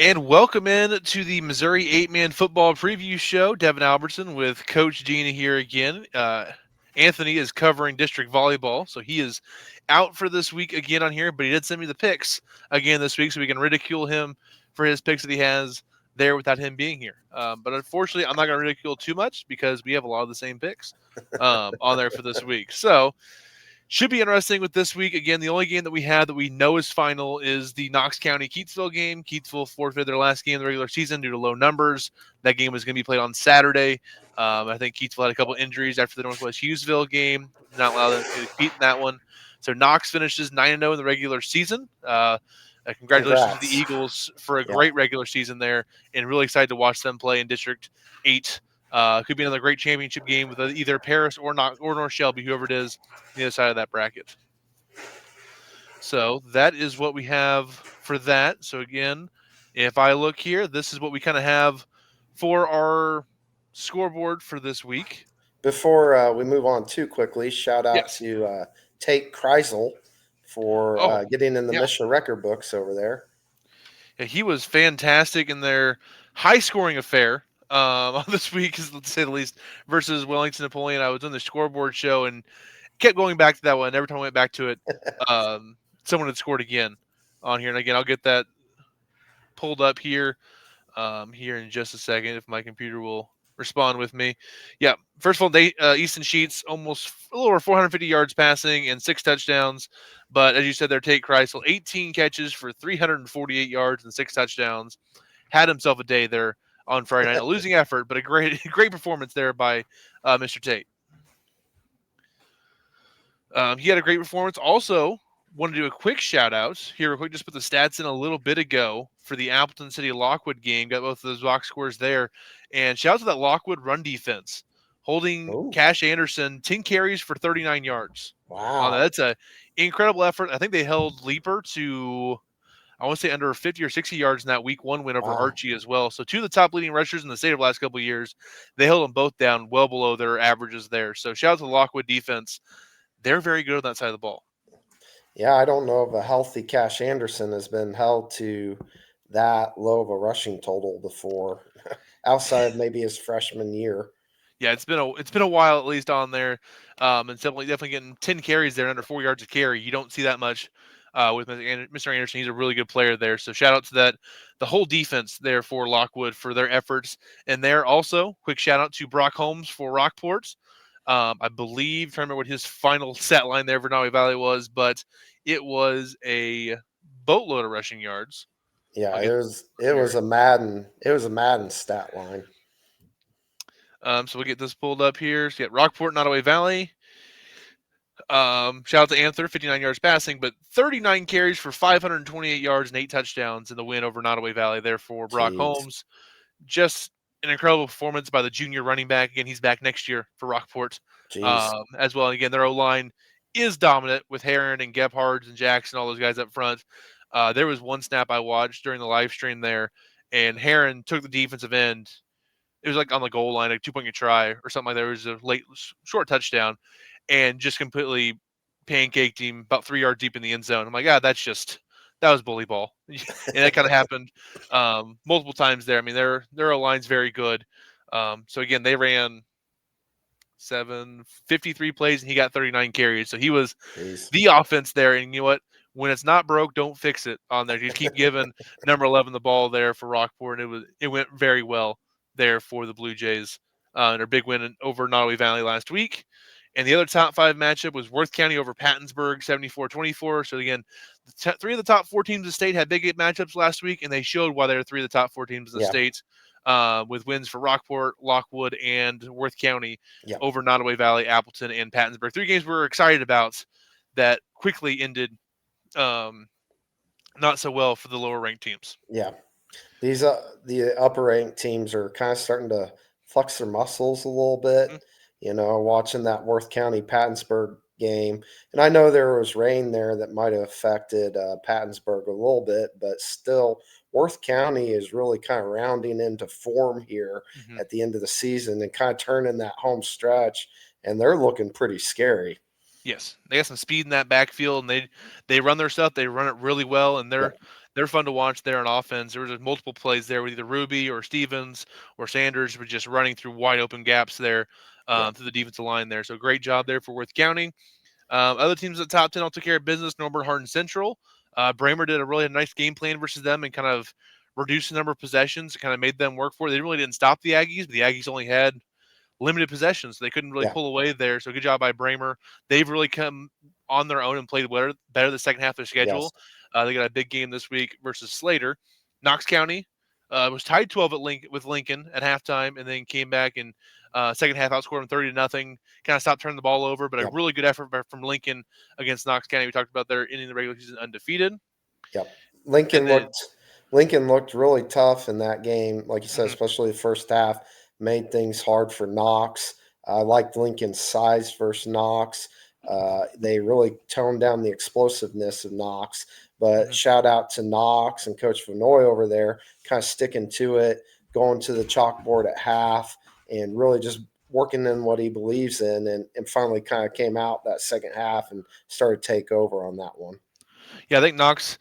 And welcome in to the Missouri 8-Man Football Preview Show. Devin Albertson with Coach Dean here again. Anthony is covering district volleyball, so he is out for this week again on here, but he did send me the picks again this week, so we can ridicule him for his picks that he has there without him being here. But unfortunately, I'm not going to ridicule too much because we have a lot of the same picks on there for this week. So should be interesting with this week. Again, the only game that we have that we know is final is the Knox County Keatsville game. Keatsville forfeited their last game of the regular season due to low numbers. That game was going to be played on Saturday. I think Keatsville had a couple injuries after the Northwest Hughesville game. Did not allow them to compete in that one. So Knox finishes 9-0 in the regular season. Congratulations to the Congrats. Eagles for a Yeah. great regular season there, and really excited to watch them play in District 8. Could be another great championship game with either Paris or North Shelby, whoever it is, on the other side of that bracket. So that is what we have for that. So again, if I look here, this is what we kind of have for our scoreboard for this week. Before we move on too quickly, shout out Yes. to Tate Kreisel for Oh, getting in the yeah. Michelin record books over there. Yeah, he was fantastic in their high-scoring affair this week, to say the least, versus Wellington Napoleon. I was on the scoreboard show and kept going back to that one. Every time I went back to it, someone had scored again on here. And again, I'll get that pulled up here here in just a second if my computer will respond with me. Yeah, first of all, Easton Sheets almost a little over 450 yards passing and 6 touchdowns. But as you said there, Tate Kreisel, 18 catches for 348 yards and 6 touchdowns. Had himself a day there on Friday night. A losing effort, but a great great performance there by Mr. Tate. He had a great performance. Also, want to do a quick shout out here, real quick. Just put the stats in a little bit ago for the Appleton City Lockwood game. Got both of those box scores there. And shout out to that Lockwood run defense, holding Oh, Cash Anderson 10 carries for 39 yards. On that. wow. That's a incredible effort. I think they held Leaper to, I want to say, under 50 or 60 yards in that week 1 win over Wow. Archie as well. So two of the top leading rushers in the state of the last couple of years, they held them both down well below their averages there. So shout out to the Lockwood defense. They're very good on that side of the ball. Yeah, I don't know if a healthy Cash Anderson has been held to that low of a rushing total before, outside of maybe his freshman year. Yeah, it's been a while at least on there, and definitely getting 10 carries there under 4 yards a carry. You don't see that much with Mr. Anderson. He's a really good player there. So shout out to the whole defense there for Lockwood for their efforts. And there also quick shout out to Brock Holmes for Rockport. I believe, trying to remember what his final stat line there for Nottoway Valley was, but it was a boatload of rushing yards. Yeah, I'll it get was up it was here. a Madden stat line. So we'll get this pulled up here. So Rockport, Nottoway Valley. Shout out to Anther, 59 yards passing, but 39 carries for 528 yards and 8 touchdowns in the win over Nottoway Valley there for Brock Jeez. Holmes. Just an incredible performance by the junior running back. Again, he's back next year for Rockport Jeez. as well. And again, their O-line is dominant with Heron and Gebhardt and Jackson, all those guys up front. There was one snap I watched during the live stream there, and Heron took the defensive end. It was like on the goal line, a 2-point try or something like that. It was a late, short touchdown, and just completely pancaked him about 3 yards deep in the end zone. I'm like, that was bully ball, and that kind of happened multiple times there. I mean, their line's very good. So again, they ran 53 plays, and he got 39 carries. So he was Jeez. the offense there. And you know what? When it's not broke, don't fix it on there. Just keep giving number 11 the ball there for Rockport. And it went very well there for the Blue Jays. Their big win over Nottoway Valley last week. And the other top 5 matchup was Worth County over Pattonsburg, 74-24. So again, 3 of the top 4 teams in the state had big matchups last week, and they showed why they're 3 of the top 4 teams in the Yeah. state, with wins for Rockport, Lockwood, and Worth County Yeah. over Nottoway Valley, Appleton, and Pattonsburg. 3 games we were excited about that quickly ended not so well for the lower ranked teams. Yeah. These the upper ranked teams are kind of starting to flex their muscles a little bit. Mhm. Watching that Worth County Pattonsburg game, and I know there was rain there that might have affected Pattonsburg a little bit, but still, Worth County is really kind of rounding into form here Mhm. at the end of the season and kind of turning that home stretch, and they're looking pretty scary. Yes, they got some speed in that backfield, and they run their stuff. They run it really well, and Yeah. they're fun to watch there on offense. There was just multiple plays there with either Ruby or Stevens or Sanders were just running through wide open gaps there Yeah, through the defensive line there. So great job there for Worth County. Other teams at the top 10 all took care of business. Norbert Hardin Central. Bramer did a really nice game plan versus them and kind of reduced the number of possessions and kind of made them work for it. They really didn't stop the Aggies, but the Aggies only had limited possessions. So they couldn't really yeah, pull away there. So good job by Bramer. They've really come on their own and played better the second half of their yes, schedule. They got a big game this week versus Slater. Knox County was tied 12 with Lincoln at halftime, and then came back and second half outscored them 30-0. Kind of stopped turning the ball over, but a yep, really good effort from Lincoln against Knox County. We talked about their ending the regular season undefeated, yep. and then Lincoln looked really tough in that game, like you said, mhm, especially the first half. Made things hard for Knox. I liked Lincoln's size versus Knox. They really toned down the explosiveness of Knox. But mhm. shout out to Knox and Coach Vanoy over there, kind of sticking to it, going to the chalkboard at half, and really just working in what he believes in, and finally kind of came out that second half and started to take over on that one. Yeah, I think Knox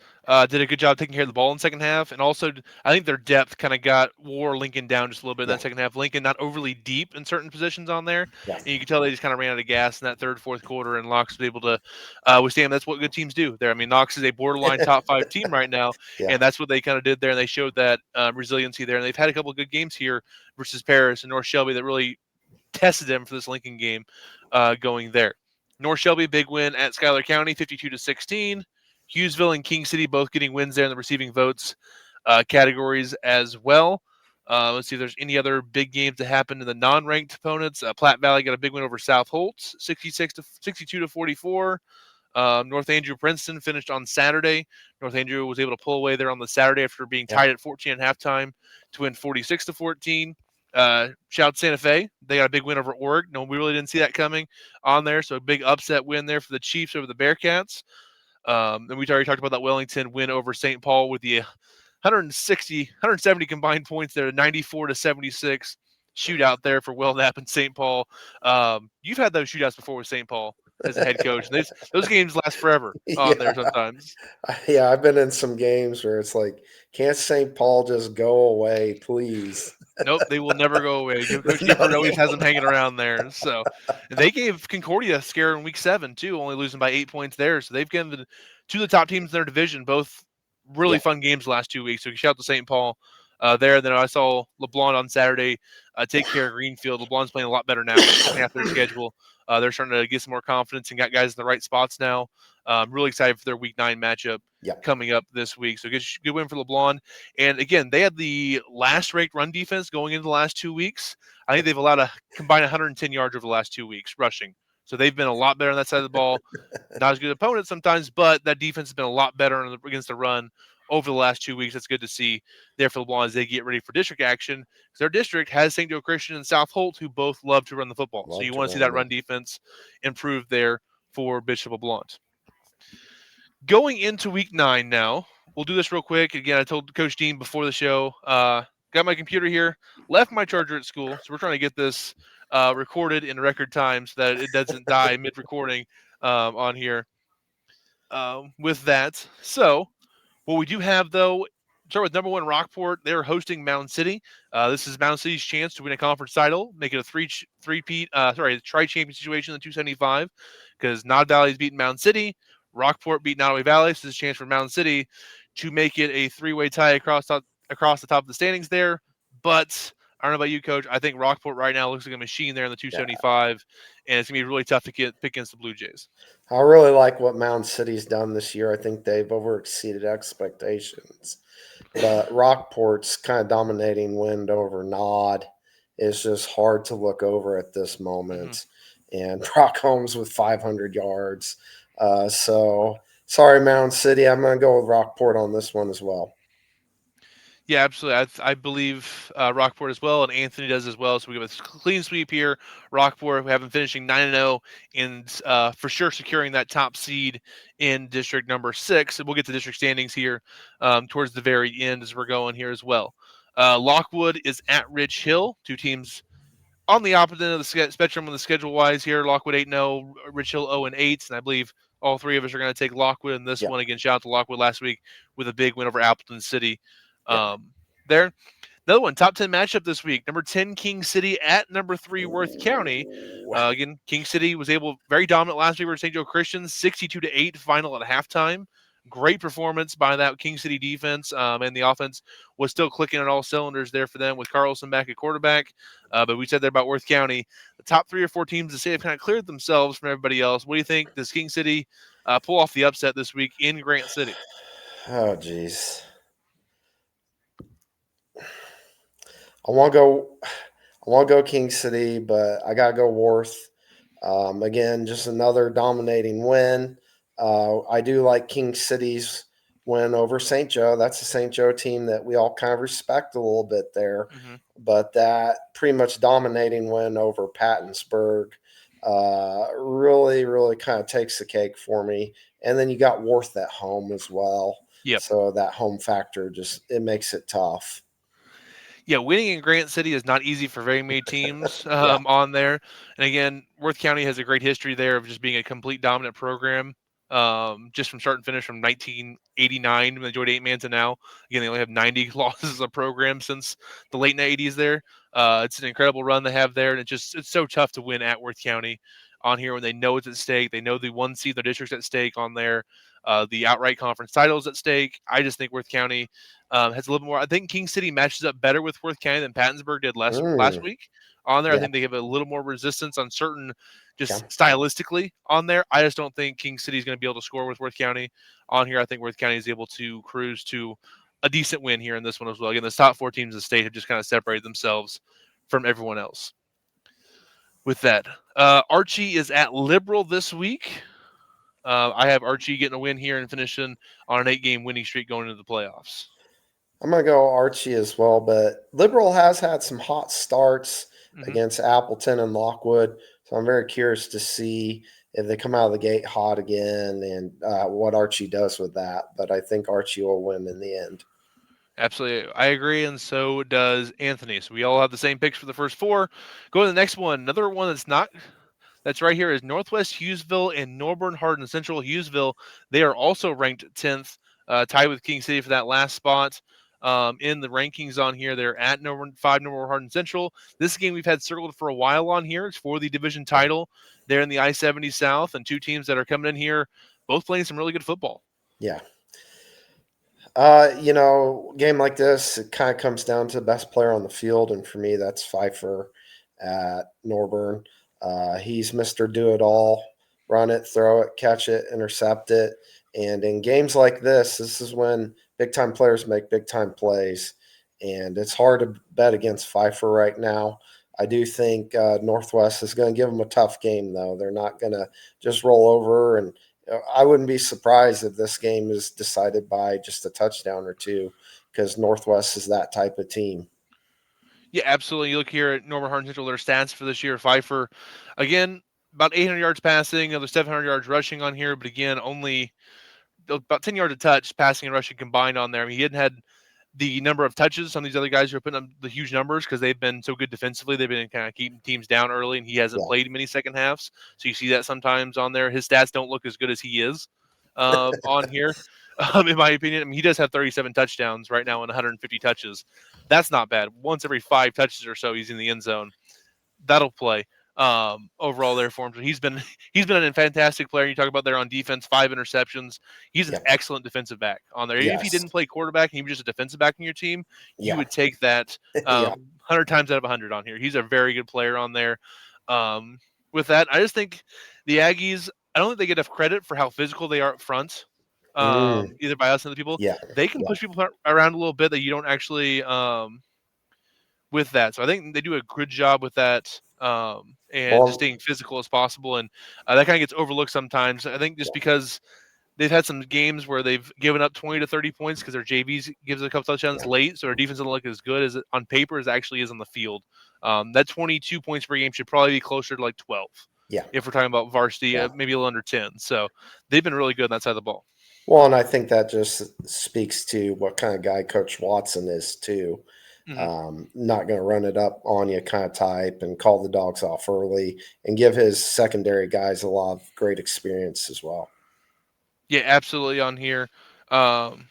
did a good job taking care of the ball in the second half, and also I think their depth kind of wore Lincoln down just a little bit in Yeah, that second half. Lincoln not overly deep in certain positions on there, yeah, and you could tell they just kind of ran out of gas in that third, fourth quarter, and Knox was able to withstand. That's what good teams do there. I mean, Knox is a borderline top five team right now, yeah, and that's what they kind of did there, and they showed that resiliency there. And they've had a couple of good games here versus Paris and North Shelby that really tested them for this Lincoln game going there. North Shelby, big win at Schuyler County, 52-16. Hughesville and King City both getting wins there in the receiving votes categories as well. Let's see if there's any other big games that happened to the non-ranked opponents. Platte Valley got a big win over South Holtz, 62-44. North Andrew Princeton finished on Saturday. North Andrew was able to pull away there on the Saturday after being yeah. tied at 14 at halftime to win 46-14. Shout out to Santa Fe. They got a big win over Org. No, we really didn't see that coming on there. So a big upset win there for the Chiefs over the Bearcats. And we already talked about that Wellington win over St. Paul with the 170 combined points there, 94-76 shootout there for Wellnap and St. Paul. You've had those shootouts before with St. Paul as a head coach. And those games last forever on there Yeah, sometimes. yeah, I've been in some games where it's like, can't St. Paul just go away, please? Nope, they will never go away. Coach No, Gifford they always has them won't. hanging around there. So, and they gave Concordia a scare in week 7 too, only losing by 8 points there. So they've given two of the top teams in their division both really Yeah, fun games the last 2 weeks. So shout out to St. Paul there. Then I saw LeBlanc on Saturday take care of Greenfield. LeBlanc's playing a lot better now. Second half of their schedule, they're starting to get some more confidence and got guys in the right spots now. Really excited for their week 9 matchup yeah, coming up this week. So good win for LeBlanc. And again, they had the last ranked run defense going into the last 2 weeks. I think they've allowed a combined 110 yards over the last 2 weeks rushing. So they've been a lot better on that side of the ball. Not as good opponents sometimes, but that defense has been a lot better against the run over the last 2 weeks. That's good to see there for LeBlanc as they get ready for district action. Because their district has St. Joe Christian and South Holt, who both love to run the football. So love you to want to see run. that Yeah, run defense improve there for Bishop LeBlanc. Going into week 9 now, we'll do this real quick. Again, I told Coach Dean before the show, got my computer here, left my charger at school. So we're trying to get this recorded in record time so that it doesn't die mid recording on here with that. So, what we do have, though, start with number one Rockport. They're hosting Mound City. This is Mound City's chance to win a conference title, make it a tri-champion situation in the 275, because Nod Valley's beaten Mound City, Rockport beat Nottoway Valley. So this is a chance for Mound City to make it a three-way tie across the top of the standings there. But I don't know about you, Coach. I think Rockport right now looks like a machine there in the yeah. 275, and it's gonna be really tough to pick against the Blue Jays. I really like what Mound City's done this year. I think they've over exceeded expectations. But Rockport's kind of dominating wind over Nod is just hard to look over at this Mm-hmm. moment. And Brock Holmes with 500 yards. So sorry, Mound City. I'm going to go with Rockport on this one as well. Yeah, absolutely. I believe Rockport as well, and Anthony does as well. So we have a clean sweep here. Rockport, we have them finishing 9-0 and for sure securing that top seed in district number 6. And we'll get to district standings here towards the very end as we're going here as well. Lockwood is at Rich Hill, two teams on the opposite end of the spectrum on the schedule wise here. Lockwood 8-0, Rich Hill 0-8, and I believe all three of us are going to take Lockwood in this Yeah. one. Again, shout out to Lockwood last week with a big win over Appleton City. Yeah. There. Another one, top 10 matchup this week. Number 10, King City at number 3, Worth County. Ooh. Again, King City was very dominant last week over St. Joe Christian, 62-8 final at halftime. Great performance by that King City defense, and the offense was still clicking on all cylinders there for them with Carlson back at quarterback. But we said there about Worth County. The top 3 or 4 teams to say have kind of cleared themselves from everybody else. What do you think? Does King City pull off the upset this week in Grant City? Oh, geez. I want to go. I want to go King City, but I gotta go Worth. Again, just another dominating win. I do like King City's win over St. Joe. That's a St. Joe team that we all kind of respect a little bit there. Mm-hmm. But that pretty much dominating win over Pattonsburg really, really kind of takes the cake for me. And then you got Worth at home as well. Yep. So that home factor it makes it tough. Yeah, winning in Grant City is not easy for very many teams Yeah. on there. And again, Worth County has a great history there of just being a complete dominant program, just from start and finish from 1989 when they joined 8-man to now. Again, they only have 90 losses as a program since the late 80s there. It's an incredible run they have there, and it's so tough to win at Worth County on here when they know it's at stake. They know the one seed, the district's at stake on there. The outright conference titles at stake. I just think Worth County has a little more. I think King City matches up better with Worth County than Pattonsburg did last Mm, week. On there, I yeah. think they have a little more resistance on certain, Yeah. just stylistically on there. I just don't think King City is going to be able to score with Worth County on here. I think Worth County is able to cruise to a decent win here in this one as well. Again, the top 4 teams in the state have just kind of separated themselves from everyone else. With that, Archie is at Liberal this week. I have Archie getting a win here and finishing on an 8-game winning streak going into the playoffs. I'm going to go Archie as well, but Liberal has had some hot starts Mm-hmm. against Appleton and Lockwood. So I'm very curious to see if they come out of the gate hot again and what Archie does with that. But I think Archie will win in the end. Absolutely. I agree, and so does Anthony. So we all have the same picks for the first 4. Go to the next one. Another one that's right here is Northwest Hughesville and Norborn Hardin Central Hughesville. They are also ranked 10th, tied with King City for that last spot. In the rankings on here, they're at number 5, Norborn Hardin Central. This game we've had circled for a while on here. It's for the division title. They're in the I-70 South, and 2 teams that are coming in here, both playing some really good football. Yeah. Game like this, it kind of comes down to the best player on the field. And for me, that's Pfeiffer at Norburn. He's Mr. Do It All. Run it, throw it, catch it, intercept it. And in games like this is when big time players make big time plays. And it's hard to bet against Pfeiffer right now. I do think Northwest is going to give them a tough game, though. They're not going to just roll over. And I wouldn't be surprised if this game is decided by just a touchdown or 2 because Northwest is that type of team. Yeah, absolutely. You look here at Norman Hardin Central, their stats for this year. Pfeiffer, again, about 800 yards passing, another 700 yards rushing on here, but again, only about 10 yards a touch, passing and rushing combined on there. I mean, he hadn't had the number of touches. Some of these other guys are putting up the huge numbers because they've been so good defensively. They've been kind of keeping teams down early, and he hasn't Yeah. played many second halves. So you see that sometimes on there. His stats don't look as good as he is on here, in my opinion. I mean, he does have 37 touchdowns right now and 150 touches. That's not bad. Once every 5 touches or so, he's in the end zone. That'll play overall there for him. So he's been a fantastic player. You talk about there on defense, 5 interceptions. He's an Yeah. excellent defensive back on there. Even if he Yes. didn't play quarterback and he was just a defensive back in your team, you Yeah. would take that Yeah. 100 times out of 100 on here. He's a very good player on there. Um, with that, I just think the Aggies, I don't think they get enough credit for how physical they are up front. Mm, Either by us and the people, yeah. they can Yeah. push people around a little bit that you don't actually with that. So I think they do a good job with that, and just Well, staying physical as possible. And that kind of gets overlooked sometimes. I think just yeah. because they've had some games where they've given up 20 to 30 points because their JVs gives a couple touchdowns Yeah. late, so their defense doesn't look as good as it on paper as it actually is on the field. That 22 points per game should probably be closer to like 12 Yeah. if we're talking about varsity, Yeah. maybe a little under 10. So they've been really good on that side of the ball. Well, and I think that just speaks to what kind of guy Coach Watson is, too. Hmm. Not going to run it up on you kind of type and call the dogs off early and give his secondary guys a lot of great experience as well. Yeah, absolutely on here. Um,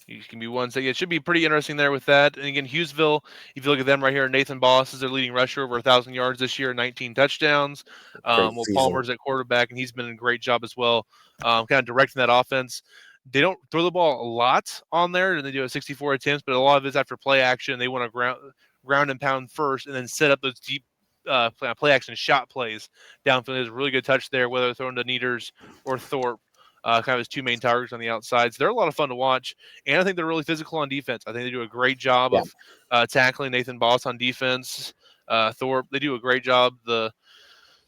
You can be one second. It should be pretty interesting there with that. And again, Hughesville, if you look at them right here, Nathan Boss is their leading rusher, over 1,000 yards this year, 19 touchdowns. Great Will season. Palmer's at quarterback, and he's been a great job as well, kind of directing that offense. They don't throw the ball a lot on there, and they do have 64 attempts, but a lot of it's after play action. They want to ground and pound first, and then set up those deep play action shot plays downfield. There's a really good touch there, whether thrown to Neters or Thorpe. Kind of his two main targets on the outsides. They're a lot of fun to watch. And I think they're really physical on defense. I think they do a great job Yeah. of tackling Nathan Boss on defense. Thorpe, they do a great job. The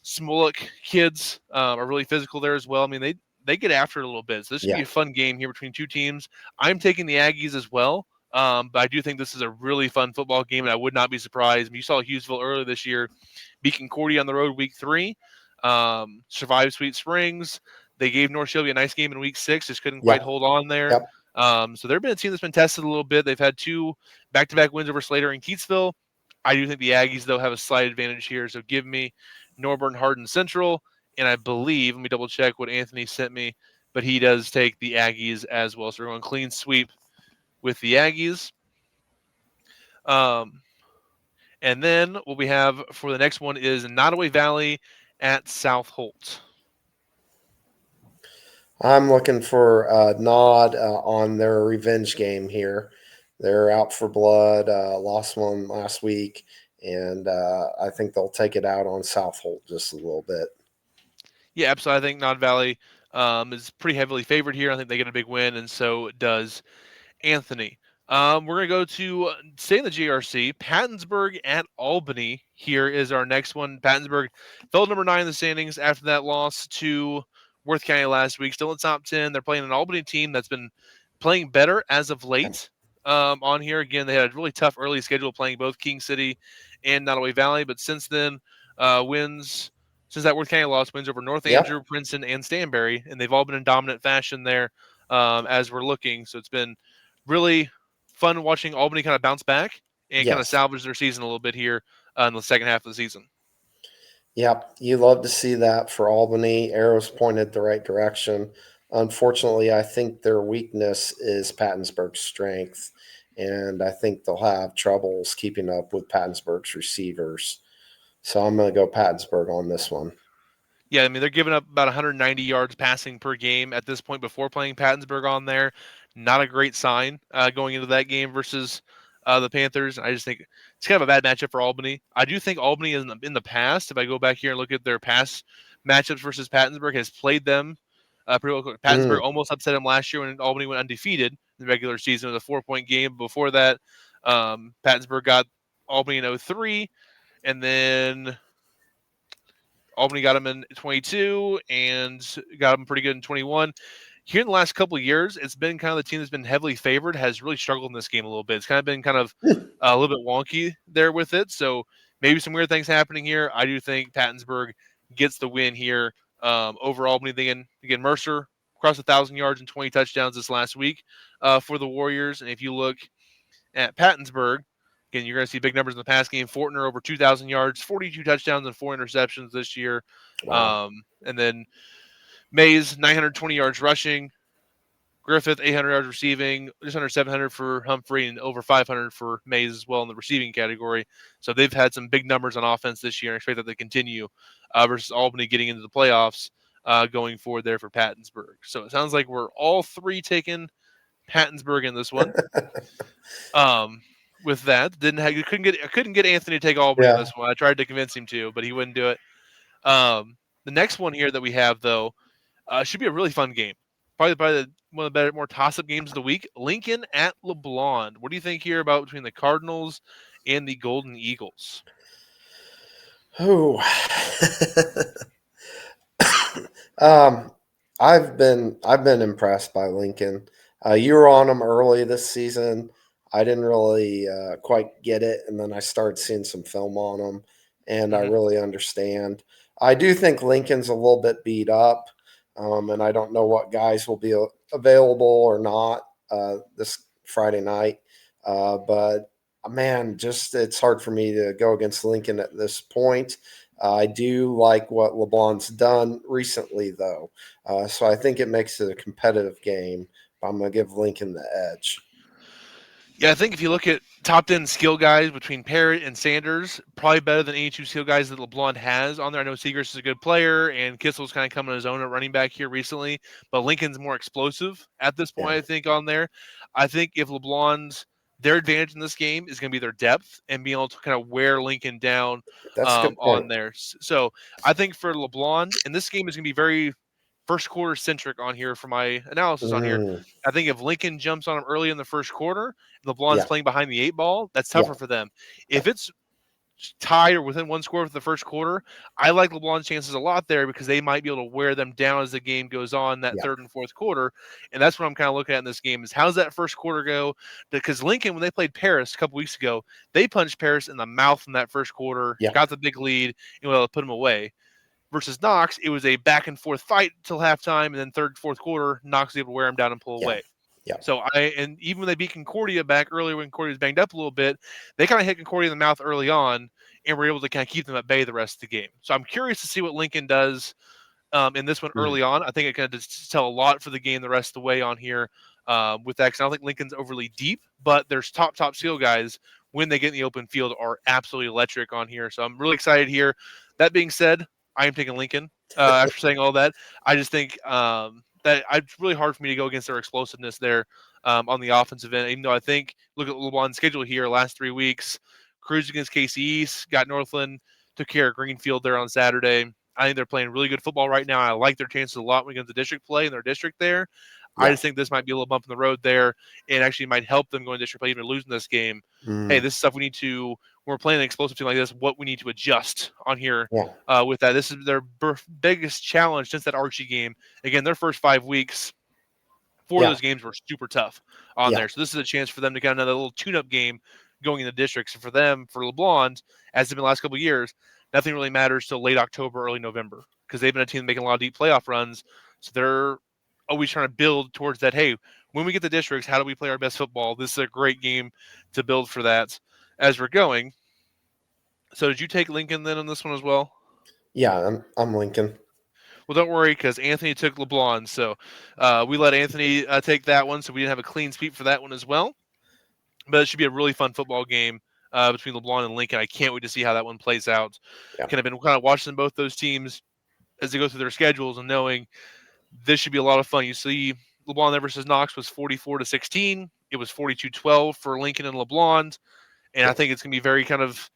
Smolik kids are really physical there as well. I mean, they get after it a little bit. So this should be Yeah. a fun game here between two teams. I'm taking the Aggies as well. But I do think this is a really fun football game, and I would not be surprised. I mean, you saw Hughesville earlier this year beat Concordia on the road week 3, survived Sweet Springs. They gave North Shelby a nice game in week 6, just couldn't quite Yep. hold on there. Yep. So they've been a team that's been tested a little bit. They've had 2 back-to-back wins over Slater and Keatsville. I do think the Aggies, though, have a slight advantage here. So give me Norburn Hardin Central. And I believe, let me double check what Anthony sent me, but he does take the Aggies as well. So we're going clean sweep with the Aggies. Um, and then what we have for the next one is Nottoway Valley at South Holt. I'm looking for a nod on their revenge game here. They're out for blood. Lost one last week, and I think they'll take it out on South Holt just a little bit. Yeah, absolutely. I think Nod Valley is pretty heavily favored here. I think they get a big win, and so does Anthony. We're going to go to stay in the GRC. Pattonsburg at Albany here is our next one. Pattonsburg fell to number 9 in the standings after that loss to Worth County last week. Still in the top 10. They're playing an Albany team that's been playing better as of late. On here again, they had a really tough early schedule playing both King City and Nottoway Valley, but since then, wins since that Worth County loss, wins over North Yep. Andrew, Princeton, and Stanberry, and they've all been in dominant fashion there as we're looking. So it's been really fun watching Albany kind of bounce back and kind of Yes. salvage their season a little bit here in the second half of the season. Yep. You love to see that for Albany. Arrows pointed the right direction. Unfortunately, I think their weakness is Pattonsburg's strength, and I think they'll have troubles keeping up with Pattonsburg's receivers. So I'm going to go Pattonsburg on this one. Yeah, I mean they're giving up about 190 yards passing per game at this point before playing Pattonsburg on there. Not a great sign going into that game versus the Panthers. I just think it's kind of a bad matchup for Albany. I do think Albany in the past, if I go back here and look at their past matchups versus Pattonsburg, has played them pretty well. Pattonsburg Mm, almost upset them last year when Albany went undefeated in the regular season with a 4-point game. Before that, Pattonsburg got Albany in 03, and then Albany got him in 22 and got him pretty good in 21. Here in the last couple of years, it's been kind of the team that's been heavily favored has really struggled in this game a little bit. It's kind of been kind of a little bit wonky there with it. So maybe some weird things happening here. I do think Pattonsburg gets the win here over Albany. Again, Mercer crossed 1,000 yards and 20 touchdowns this last week for the Warriors. And if you look at Pattonsburg, again, you're going to see big numbers in the pass game. Fortner over 2,000 yards, 42 touchdowns, and 4 interceptions this year. wow. And then Mays, 920 yards rushing. Griffith, 800 yards receiving, just under 700 for Humphrey, and over 500 for Mays as well in the receiving category. So they've had some big numbers on offense this year, and I expect that they continue versus Albany getting into the playoffs going forward there for Pattonsburg. So it sounds like we're all three taking Pattonsburg in this one. Um, with that, I couldn't get Anthony to take Albany in Yeah. this one. I tried to convince him to, but he wouldn't do it. The next one here that we have though should be a really fun game. Probably one of the better, more toss-up games of the week. Lincoln at LeBlanc. What do you think here about between the Cardinals and the Golden Eagles? Oh. um, I've been impressed by Lincoln. You were on them early this season. I didn't really quite get it, and then I started seeing some film on them, and I Hmm. really understand. I do think Lincoln's a little bit beat up, and I don't know what guys will be available or not this Friday night. But man, just it's hard for me to go against Lincoln at this point. I do like what LeBlanc's done recently, though. So I think it makes it a competitive game. I'm going to give Lincoln the edge. Yeah, I think if you look at top 10 skill guys between Parrott and Sanders, probably better than any two skill guys that LeBlanc has on there. I know Seagrass is a good player, and Kissel's kind of coming on his own at running back here recently, but Lincoln's more explosive at this point, Yeah, I think, on there. I think if LeBlanc's their advantage in this game is going to be their depth and being able to kind of wear Lincoln down that's a good on point. there. So I think for LeBlanc, and this game is going to be very first quarter centric on here for my analysis on here. Mm, I think if Lincoln jumps on him early in the first quarter, and LeBlanc's yeah, playing behind the eight ball, that's yeah, tougher for them. yeah, If it's tied or within one score for the first quarter, I like LeBlanc's chances a lot there because they might be able to wear them down as the game goes on that yeah, third and fourth quarter. And that's what I'm kind of looking at in this game is how's that first quarter go? Because Lincoln, when they played Paris a couple weeks ago, they punched Paris in the mouth in that first quarter, yeah, got the big lead, and were able to put them away versus Knox, it was a back and forth fight till halftime, and then third, fourth quarter, Knox was able to wear him down and pull yeah, away. yeah. So and even when they beat Concordia back earlier when Concordia was banged up a little bit, they kind of hit Concordia in the mouth early on and were able to kind of keep them at bay the rest of the game. So I'm curious to see what Lincoln does in this one Mm, early on. I think it can just tell a lot for the game the rest of the way on here with that. Because I don't think Lincoln's overly deep, but there's top skill guys when they get in the open field are absolutely electric on here. So I'm really excited here. That being said, I am taking Lincoln. After saying all that, I just think that it's really hard for me to go against their explosiveness there on the offensive end. Even though I think look at LeBron's schedule here last 3 weeks, cruised against KC East, got Northland, took care of Greenfield there on Saturday. I think they're playing really good football right now. I like their chances a lot when we get into district play in their district there. I yeah. just think this might be a little bump in the road there and actually might help them go in district play even losing this game. Hey, Mm, this is stuff we need to, when we're playing an explosive team like this, what we need to adjust on here yeah, with that. This is their biggest challenge since that Archie game. Again, their first 5 weeks, four of yeah, those games were super tough on yeah, there. So this is a chance for them to get another little tune-up game going in the districts. And for them, for LeBlanc, as it's been the last couple of years, nothing really matters till late October, early November because they've been a team making a lot of deep playoff runs. So they're always trying to build towards that. Hey, when we get the districts, how do we play our best football? This is a great game to build for that as we're going. So did you take Lincoln then on this one as well? yeah. I'm Lincoln. Well, don't worry because Anthony took LeBlanc. So we let Anthony take that one. So we didn't have a clean sweep for that one as well. But it should be a really fun football game between LeBlanc and Lincoln. I can't wait to see how that one plays out. Yeah, Kind of been kind of watching both those teams as they go through their schedules and knowing this should be a lot of fun. You see, LeBlanc versus Knox was 44-16. It was 42-12 for Lincoln and LeBlanc, and I yeah, think it's going to be very kind of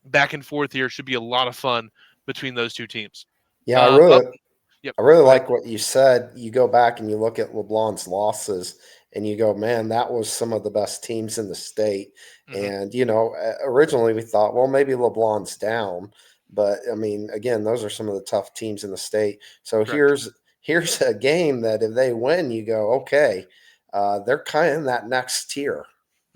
back and forth here. It should be a lot of fun between those two teams. yeah. I Up, really, yep. I really Go ahead. like what you said. You go back and you look at LeBlanc's losses, and you go, "Man, that was some of the best teams in the state." Hmm. And originally we thought, well, maybe LeBlanc's down, but I mean, again, those are some of the tough teams in the state. So Correct. here's a game that if they win, you go, okay, they're kind of in that next tier.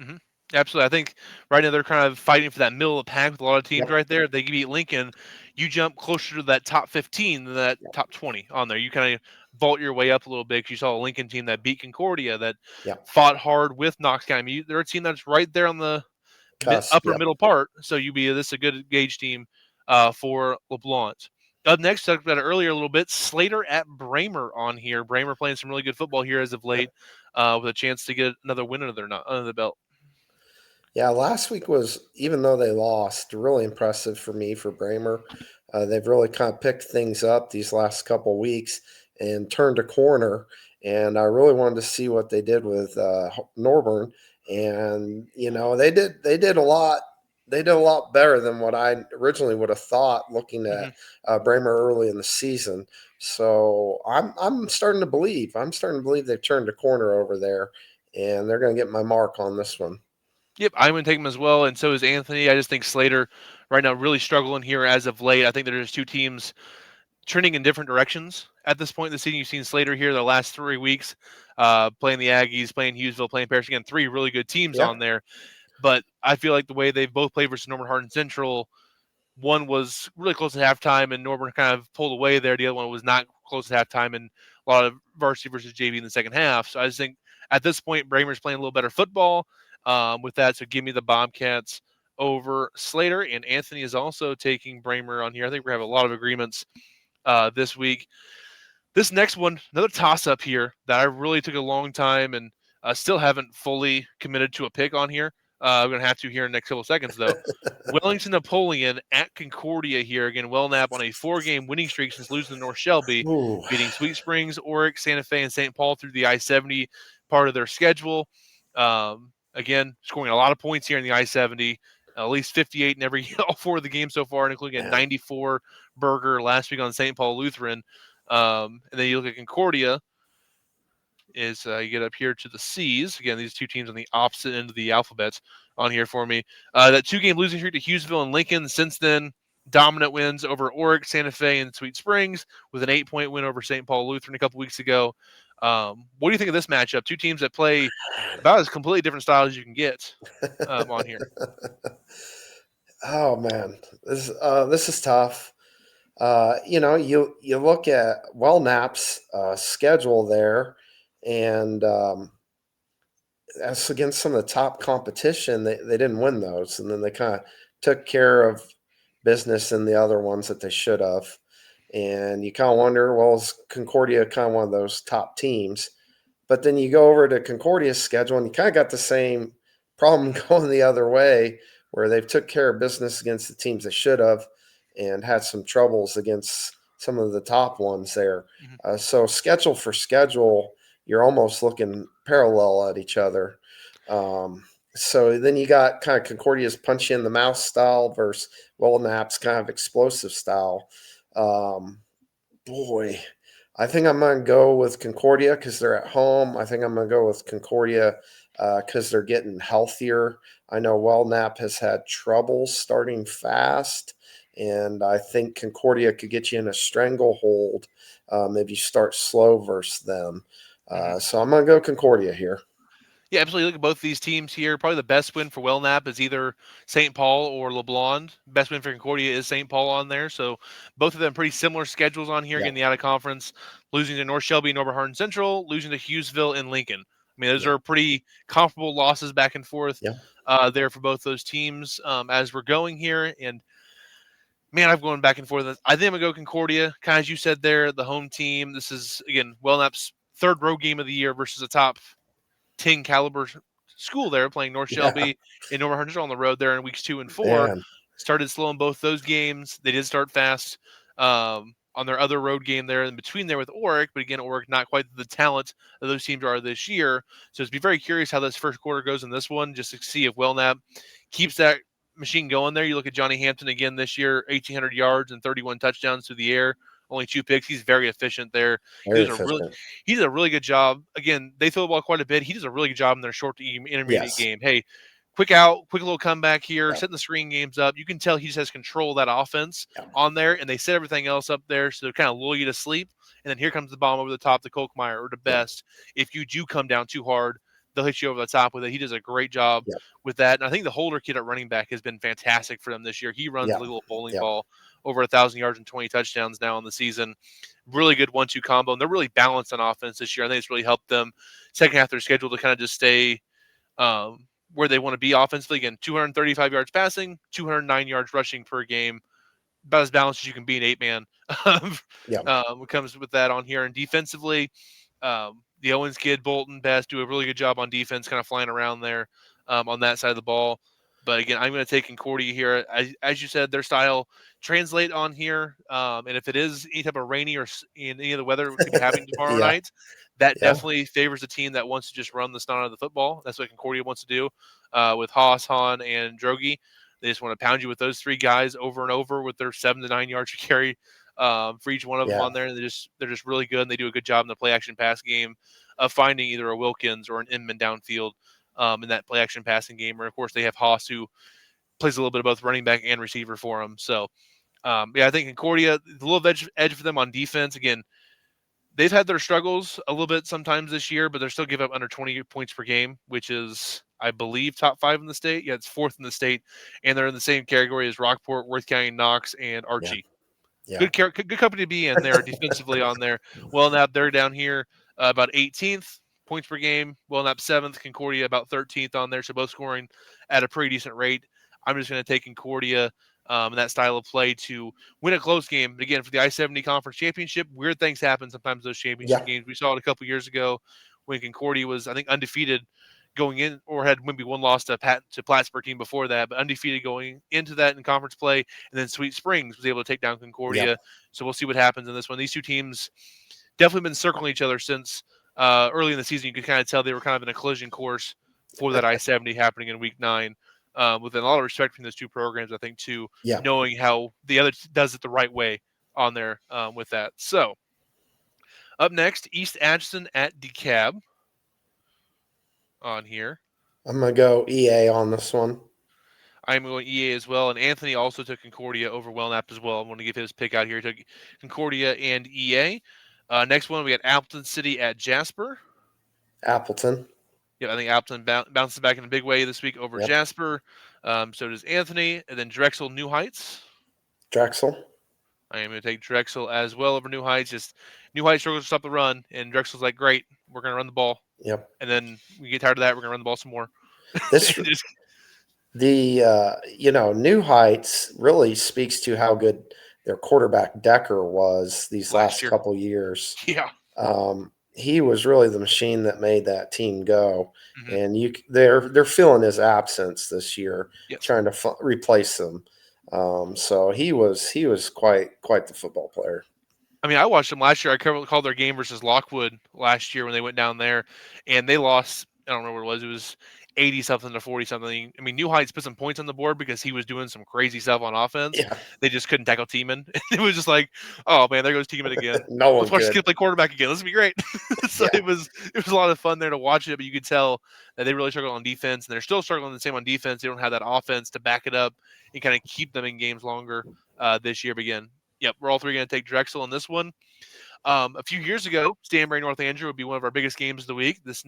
Hmm. Absolutely. I think right now they're kind of fighting for that middle of the pack with a lot of teams Yep, right there. If they beat Lincoln, you jump closer to that top 15 than that yep, top 20 on there. You kind of vault your way up a little bit because you saw a Lincoln team that beat Concordia that yep. fought hard with Knox County. I mean, they're a team that's right there on the Cusp. upper Yep, middle part. So this is a good gauge team for LeBlanc. Up next, talked about it earlier a little bit. Slater at Bramer on here. Bramer playing some really good football here as of late, yep. with a chance to get another win under the belt. Yeah, last week was, even though they lost, really impressive for me for Bramer. They've really kind of picked things up these last couple weeks and turned a corner. And I really wanted to see what they did with Norburn. And they did a lot. They did a lot better than what I originally would have thought looking at Hmm. Bramer early in the season. So I'm starting to believe. I'm starting to believe they've turned a corner over there, and they're going to get my mark on this one. Yep, I'm going to take him as well, and so is Anthony. I just think Slater right now really struggling here as of late. I think there's two teams trending in different directions at this point in the season. You've seen Slater here the last 3 weeks, playing the Aggies, playing Hughesville, playing Paris. Again, three really good teams Yeah. on there. But I feel like the way they've both played versus Norman Hardin Central, one was really close to halftime, and Norman kind of pulled away there. The other one was not close to halftime, and a lot of varsity versus JV in the second half. So I just think at this point, Bramer's playing a little better football with that. So give me the Bobcats over Slater, and Anthony is also taking Bramer on here. I think we have a lot of agreements this week. This next one, another toss-up here that I really took a long time and still haven't fully committed to a pick on here. I'm going to have to here in the next couple of seconds, though. Wellington Napoleon at Concordia here. Again, Wellnap on a 4-game winning streak since losing to North Shelby, Ooh. beating Sweet Springs, Oric, Santa Fe, and St. Paul through the I-70 part of their schedule. Again, scoring a lot of points here in the I-70, at least 58 in all 4 of the games so far, including a Man. 94 burger last week on St. Paul Lutheran. And then you look at Concordia, is you get up here to the C's. Again, these two teams on the opposite end of the alphabet on here for me. That 2-game losing streak to Hughesville and Lincoln. Since then, dominant wins over Oric, Santa Fe, and Sweet Springs with an 8-point win over St. Paul Lutheran a couple weeks ago. What do you think of this matchup? Two teams that play about as completely different styles as you can get on here. Oh man, this is tough. You look at Wellnap's schedule there, and as against some of the top competition, they didn't win those, and then they kind of took care of business in the other ones that they should have. And you kind of wonder, well, is Concordia kind of one of those top teams? But then you go over to Concordia's schedule, and you kind of got the same problem going the other way, where they've took care of business against the teams they should have, and had some troubles against some of the top ones there. Mm-hmm. So schedule for schedule, you're almost looking parallel at each other. So then you got kind of Concordia's punch in the mouth style versus Wellnap's kind of explosive style. Boy, I think I'm going to go with Concordia because they're at home. I think I'm going to go with Concordia because they're getting healthier. I know Wellnap has had trouble starting fast, and I think Concordia could get you in a stranglehold if you start slow versus them. So I'm going to go Concordia here. Yeah, absolutely. Look at both these teams here. Probably the best win for Wellnap is either St. Paul or LeBlond. Best win for Concordia is St. Paul on there. So both of them pretty similar schedules on here. Yeah. Again, the out of conference, losing to North Shelby and Oberhard Central, losing to Hughesville and Lincoln. I mean, those Yeah. are pretty comparable losses back and forth Yeah. there for both those teams as we're going here. And man, I'm going back and forth. I think I'm going to go Concordia. Kind of as you said there, the home team. This is, again, Wellnap's third road game of the year versus a top 10 caliber school there, playing North Yeah. Shelby and Oberhard Central on the road there in weeks 2 and 4. Man. Started slow in both those games. They did start fast on their other road game there in between there with Oric, but again, Oric not quite the talent that those teams are this year. So it's be very curious how this first quarter goes in this one, just to see if Wellnap keeps that machine going there. You look at Johnny Hampton again this year, 1,800 yards and 31 touchdowns through the air. Only 2 picks. He's very efficient there. Very efficient. He does a really good job. Again, they throw the ball quite a bit. He does a really good job in their short to intermediate game. Hey, quick out, quick little comeback here, setting the screen games up. You can tell he just has control of that offense on there, and they set everything else up there, so they're kind of lull you to sleep. And then here comes the bomb over the top, the Kolkmeyer or the best. If you do come down too hard, they'll hit you over the top with it. He does a great job with that. And I think the Holder kid at running back has been fantastic for them this year. He runs a little bowling ball, over 1,000 yards and 20 touchdowns now in the season. Really good 1-2 combo. And they're really balanced on offense this year. I think it's really helped them second half of their schedule to kind of just stay where they want to be offensively. Again, 235 yards passing, 209 yards rushing per game. About as balanced as you can be an 8-man. What comes with that on here. And defensively, the Owens kid, Bolton, Best do a really good job on defense, kind of flying around there on that side of the ball. But again, I'm going to take Concordia here. As you said, their style translate on here. And if it is any type of rainy or in any of the weather we could be having tomorrow night, that definitely favors a team that wants to just run the snot out of the football. That's what Concordia wants to do with Haas, Hahn, and Drogi. They just want to pound you with those 3 guys over and over with their 7 to 9 yards to carry for each one of them on there. And they're just really good, and they do a good job in the play action pass game of finding either a Wilkins or an Inman downfield in that play action passing game. Or of course they have Haas, who plays a little bit of both running back and receiver for them. So I think Concordia, a little edge for them on defense. Again, they've had their struggles a little bit sometimes this year, but they're still give up under 20 points per game, which is, I believe, top 5 in the state. Yeah, it's 4th in the state, and they're in the same category as Rockport, Worth County, Knox, and Archie. Good company to be in there defensively on there. Wellnap, they're down here about 18th points per game. Wellnap 7th, Concordia about 13th on there, so both scoring at a pretty decent rate. I'm just going to take Concordia and that style of play to win a close game. But again, for the I-70 Conference Championship, weird things happen sometimes those championship Yeah. games. We saw it a couple years ago when Concordia was, I think, undefeated going in, or had maybe one loss to Plattsburgh team before that, but undefeated going into that in conference play. And then Sweet Springs was able to take down Concordia. Yep. So we'll see what happens in this one. These two teams definitely been circling each other since early in the season. You could kind of tell they were kind of in a collision course for that I-70 happening in Week 9. With a lot of respect from those two programs, I think, too, Yeah. knowing how the other does it the right way on there with that. So up next, East Atchison at DeKalb on here. I'm gonna go EA on this one. I'm going EA as well, and Anthony also took Concordia over Wellnap as well. I want to give his pick out here. He took Concordia and EA. Next one, we got Appleton City at Jasper. Appleton. Yeah, I think Appleton bounces back in a big way this week over Yep. Jasper. So does Anthony, and then Drexel New Heights. Drexel. I am going to take Drexel as well over New Heights. Just New Heights struggles to stop the run, and Drexel's like, great, we're going to run the ball. Yep. And then we get tired of that, we're going to run the ball some more. This Just, New Heights really speaks to how good their quarterback Decker was these last last year. couple years. Yeah. He was really the machine that made that team go, Mm-hmm. and they're feeling his absence this year, Yes. trying to replace him. So he was quite the football player. I mean, I watched them last year. I called their game versus Lockwood last year when they went down there, and they lost. I don't know what it was. It was 80 something to 40 something. I mean, New Heights put some points on the board because he was doing some crazy stuff on offense. Yeah, They just couldn't tackle Tiemann. It was just like, oh man, there goes Tiemann again. no Let's one watch this could. kid play quarterback again. This will be great. So Yeah, it was a lot of fun there to watch it, but you could tell that they really struggled on defense, and they're still struggling the same on defense. They don't have that offense to back it up and kind of keep them in games longer this year. But again, yep, we're all three going to take Drexel in this one. A few years ago, Stanbury North Andrew would be one of our biggest games of the week. This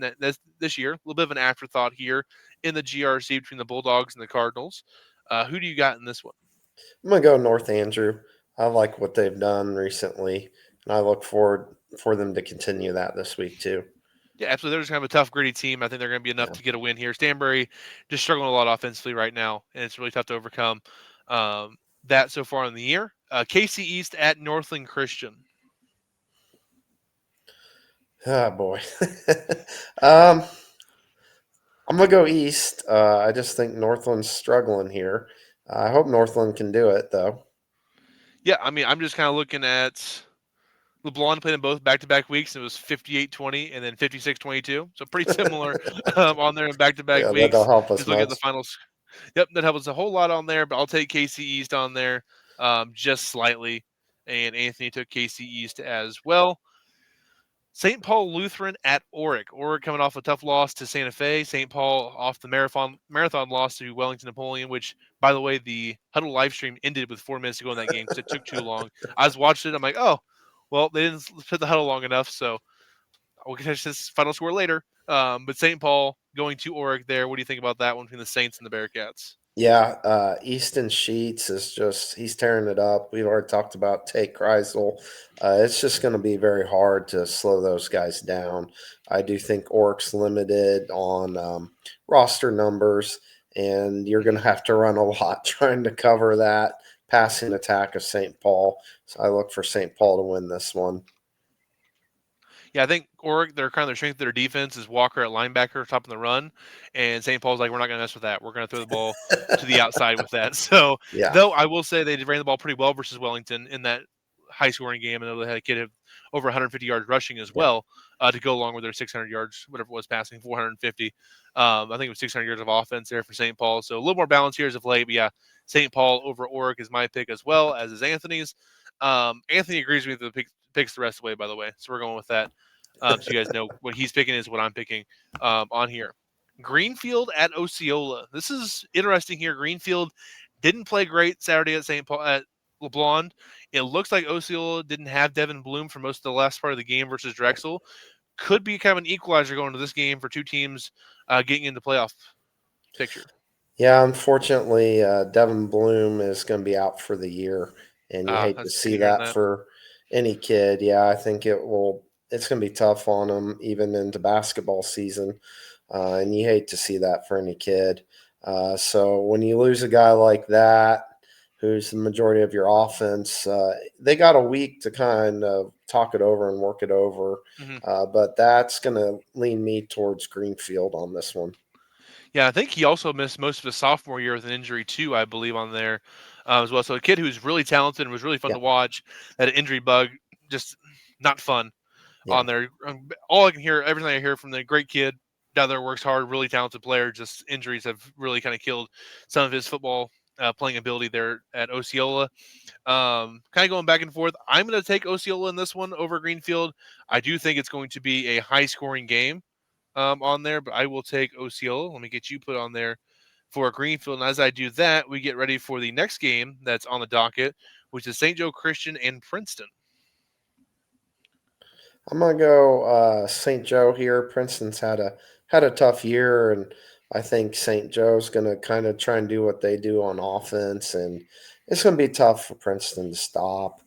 year, a little bit of an afterthought here in the GRC between the Bulldogs and the Cardinals. Who do you got in this one? I'm gonna go North Andrew. I like what they've done recently, and I look forward for them to continue that this week too. Yeah, absolutely. They're just kind of a tough, gritty team. I think they're going to be enough Yeah. to get a win here. Stanbury just struggling a lot offensively right now, and it's really tough to overcome that so far in the year. KC East at Northland Christian. Oh boy. um, I'm gonna go East. I just think Northland's struggling here. I hope Northland can do it though. Yeah, I mean, I'm just kind of looking at LeBlanc played in both back-to-back weeks. It was 58-20 and then 56-22. So pretty similar on there in back-to-back Yeah, that weeks. don't help us Just looking at the much. finals. Yep, that helps a whole lot on there, but I'll take KC East on there just slightly. And Anthony took KC East as well. St. Paul Lutheran at Oric. Oric coming off a tough loss to Santa Fe. St. Paul off the marathon loss to Wellington Napoleon, which, by the way, the Huddle live stream ended with 4 minutes to go in that game because it took too long. I was watching it. I'm like, oh, well, they didn't put the huddle long enough, so we'll catch this final score later. But St. Paul going to Oric there. What do you think about that one between the Saints and the Bearcats? Yeah, Easton Sheets is just he's tearing it up. We've already talked about Tate Kreisel. It's just going to be very hard to slow those guys down. I do think Orc's limited on roster numbers, and you're going to have to run a lot trying to cover that passing attack of St. Paul. So I look for St. Paul to win this one. Yeah, I think Oric, their strength of their defense is Walker at linebacker, stopping the run, and St. Paul's like, we're not going to mess with that. We're going to throw the ball to the outside with that. So, Yeah, though I will say they ran the ball pretty well versus Wellington in that high scoring game, and they had a kid have over 150 yards rushing as yeah, well to go along with their 600 yards, whatever it was, passing 450. I think it was 600 yards of offense there for St. Paul. So a little more balance here as of late. But yeah, St. Paul over Oric is my pick as well as is Anthony's. Anthony agrees with the picks the rest of the way, by the way. So we're going with that. So you guys know what he's picking is what I'm picking on here. Greenfield at Osceola. This is interesting here. Greenfield didn't play great Saturday at St. Paul at LeBlanc. It looks like Osceola didn't have Devin Bloom for most of the last part of the game versus Drexel. Could be kind of an equalizer going to this game for two teams getting into playoff picture. yeah. Unfortunately, Devin Bloom is going to be out for the year, and you hate to That's see hearing that that. for any kid. Yeah, I think it will. It's going to be tough on them even into basketball season, and you hate to see that for any kid. So when you lose a guy like that, who's the majority of your offense, they got a week to kind of talk it over and work it over. Hmm. But that's going to lean me towards Greenfield on this one. Yeah, I think he also missed most of his sophomore year with an injury too, I believe, on there as well. So a kid who's really talented and was really fun Yeah, to watch. That injury bug, just not fun yeah. on there. All I can hear, everything I hear from the great kid down there, works hard, really talented player. Just injuries have really kind of killed some of his football playing ability there at Osceola. Kind of going back and forth. I'm going to take Osceola in this one over Greenfield. I do think it's going to be a high scoring game on there, but I will take Osceola. Let me get you put on there for Greenfield. And as I do that, we get ready for the next game that's on the docket, which is St. Joe Christian and Princeton. I'm gonna go St. Joe here. Princeton's had a tough year, and I think St. Joe's gonna kind of try and do what they do on offense, and it's gonna be tough for Princeton to stop.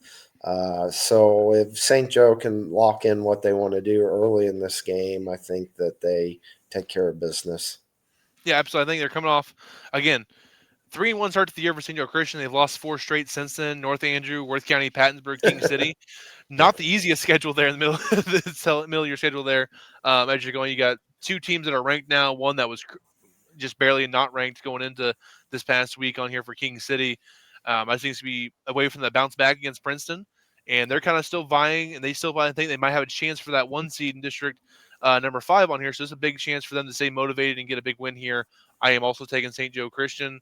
So if St. Joe can lock in what they want to do early in this game, I think that they take care of business. Yeah, absolutely. I think they're coming off, again, 3-1 start to the year for St. Joe Christian. They've lost 4 straight since then. North Andrew, Worth County, Pattonsburg, King City. Yeah, Not the easiest schedule there in the middle, the middle of your schedule there. As you're going, you got 2 teams that are ranked now. One that was just barely not ranked going into this past week on here for King City. I think it's to be away from the bounce back against Princeton, and they're kind of still vying, and they still think they might have a chance for that 1 seed in district number 5 on here. So it's a big chance for them to stay motivated and get a big win here. I am also taking St. Joe Christian,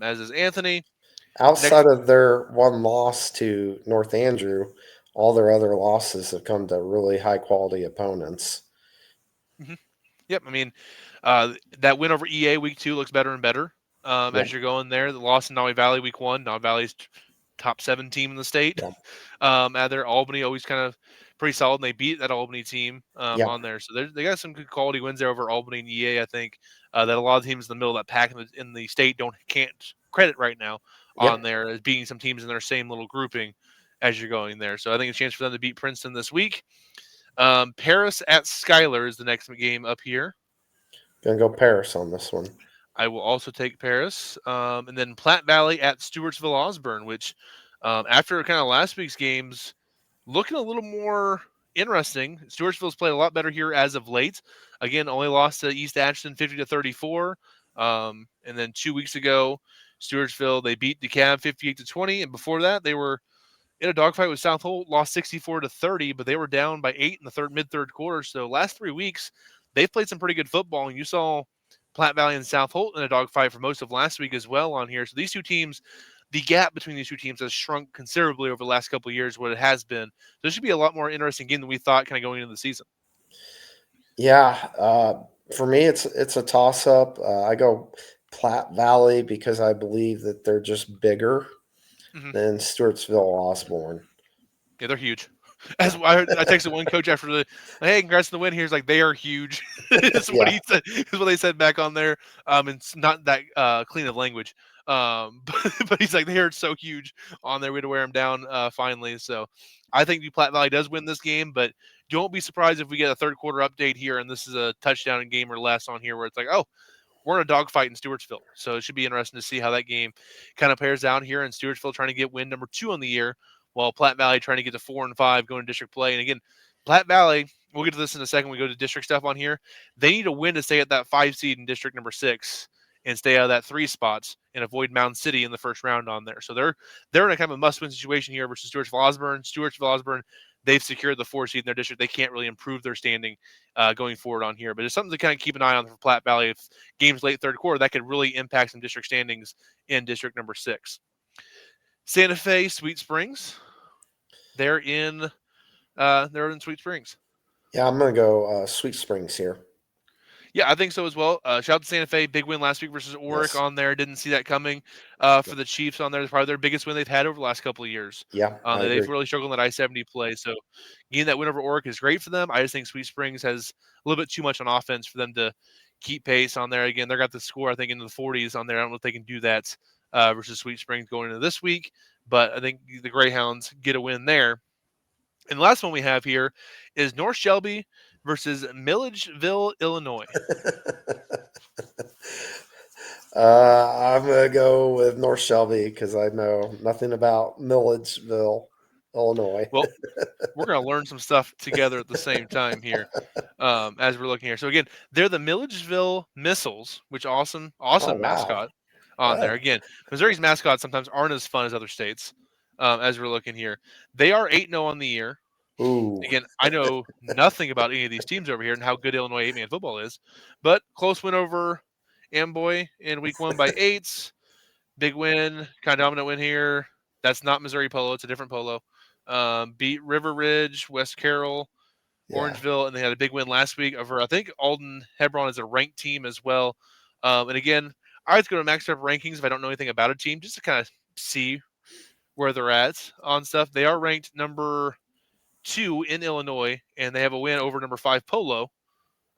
as is Anthony. outside Next, of their one loss to North Andrew, all their other losses have come to really high quality opponents. mhm. Yep. I mean, that win over EA week 2 looks better and better Yeah, as you're going there. The loss in Noe Valley week 1. Noe Valley's top 7 team in the state. yeah, Out there, Albany always kind of pretty solid. And they beat that Albany team yeah, on there, so they got some good quality wins there over Albany and EA. I think that a lot of teams in the middle of that pack in the state can't credit right now yeah. on there as beating some teams in their same little grouping as you're going there. So I think a chance for them to beat Princeton this week. Paris at Schuyler is the next game up here. Gonna go Paris on this one. I will also take Paris. And then Platte Valley at Stewartsville Osborne, which after kind of last week's games, looking a little more interesting. Stewartsville's played a lot better here as of late. Again, only lost to East Ashton 50-34. And then 2 weeks ago, Stewartsville, they beat DeKalb 58-20. And before that, they were in a dogfight with South Holt, lost 64-30, but they were down by 8 in the mid third quarter. So last 3 weeks, they've played some pretty good football. And you saw Platte Valley and South Holt in a dogfight for most of last week as well on here. So these two teams, the gap between these two teams has shrunk considerably over the last couple of years, what it has been. So this should be a lot more interesting game than we thought kind of going into the season. Yeah, for me, it's a toss up. I go Platte Valley because I believe that they're just bigger Mm-hmm. than Stewartsville Osborne. Yeah, they're huge. Yeah, As I texted one coach after hey, congrats on the win. Here's like, they are huge. Is what yeah, he said. Is what they said back on there. It's not that clean of language. But he's like, they are so huge on their way to wear them down finally. So I think Platte Valley does win this game, but don't be surprised if we get a third quarter update here and this is a touchdown game or less on here where it's like, oh, we're in a dogfight in Stewartsville. So it should be interesting to see how that game kind of pairs out here. And Stewartsville trying to get win number 2 on the year, while Platte Valley trying to get to 4-5 going to district play. And again, Platte Valley, we'll get to this in a second. We go to district stuff on here. They need a win to stay at that 5 seed in district number 6 and stay out of that 3 spots and avoid Mound City in the first round on there. So they're in a kind of a must-win situation here versus Stewartsville Osborne. Stewartsville Osborne, they've secured the 4 seed in their district. They can't really improve their standing going forward on here. But it's something to kind of keep an eye on for Platte Valley. If games late third quarter, that could really impact some district standings in district number 6. Santa Fe, Sweet Springs. They're in Sweet Springs. yeah. I'm gonna go Sweet Springs here. Yeah, I think so as well. Shout out to Santa Fe, big win last week versus Oric Yes. on there. Didn't see that coming for Yep. the Chiefs on there. It's probably their biggest win they've had over the last couple of years. Yeah, I They've agree. really struggled in that I-70 play. So getting that win over Oric is great for them. I just think Sweet Springs has a little bit too much on offense for them to keep pace on there. Again, they got the score, I think, into the 40s on there. I don't know if they can do that versus Sweet Springs going into this week. But I think the Greyhounds get a win there. And the last one we have here is North Shelby versus Milledgeville, Illinois. I'm gonna go with North Shelby because I know nothing about Milledgeville, Illinois. Well, we're going to learn some stuff together at the same time here as we're looking here. So again, they're the Milledgeville Missiles, which Oh awesome wow! mascot on there. Oh, Again, Missouri's mascots sometimes aren't as fun as other states. As we're looking here, they are 8-0 on the year. ooh, Again, I know nothing about any of these teams over here and how good Illinois 8-man football is, but close win over Amboy in week 1 by 8. Big win, kind of dominant win here. That's not Missouri Polo; it's a different Polo. Beat River Ridge, West Carroll, yeah, Orangeville, and they had a big win last week over I think Alden Hebron is a ranked team as well. And again, I always go to max up rankings if I don't know anything about a team, just to kind of see where they're at on stuff. They are ranked number 2 in Illinois, and they have a win over number 5 Polo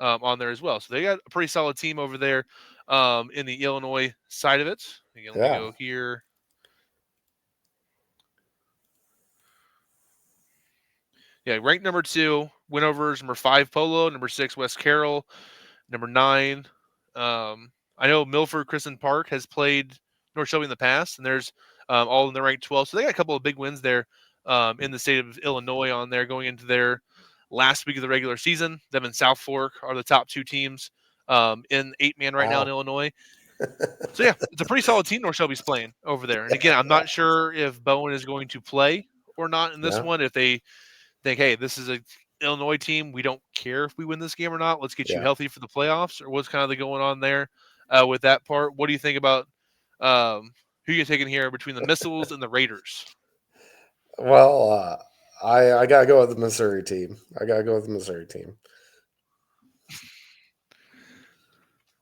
on there as well. So they got a pretty solid team over there in the Illinois side of it. Again, let me yeah. go here. Yeah, ranked number 2, win overs number 5 Polo, number 6 West Carroll, number 9. I know Milford Kristen Park has played North Shelby in the past, and there's all in the ranked 12. So they got a couple of big wins there in the state of Illinois on there going into their last week of the regular season. Them and South Fork are the top 2 teams in 8-man right now in Wow. Illinois. So yeah, it's a pretty solid team North Shelby's playing over there. And again, I'm not sure if Bowen is going to play or not in this Yeah, one. If they think, hey, this is a Illinois team. We don't care if we win this game or not. Let's get you yeah. healthy for the playoffs, or what's kind of the going on there with that part. What do you think about who you're taking here between the Missiles and the Raiders? Well, I gotta go with the Missouri team. I gotta go with the Missouri team.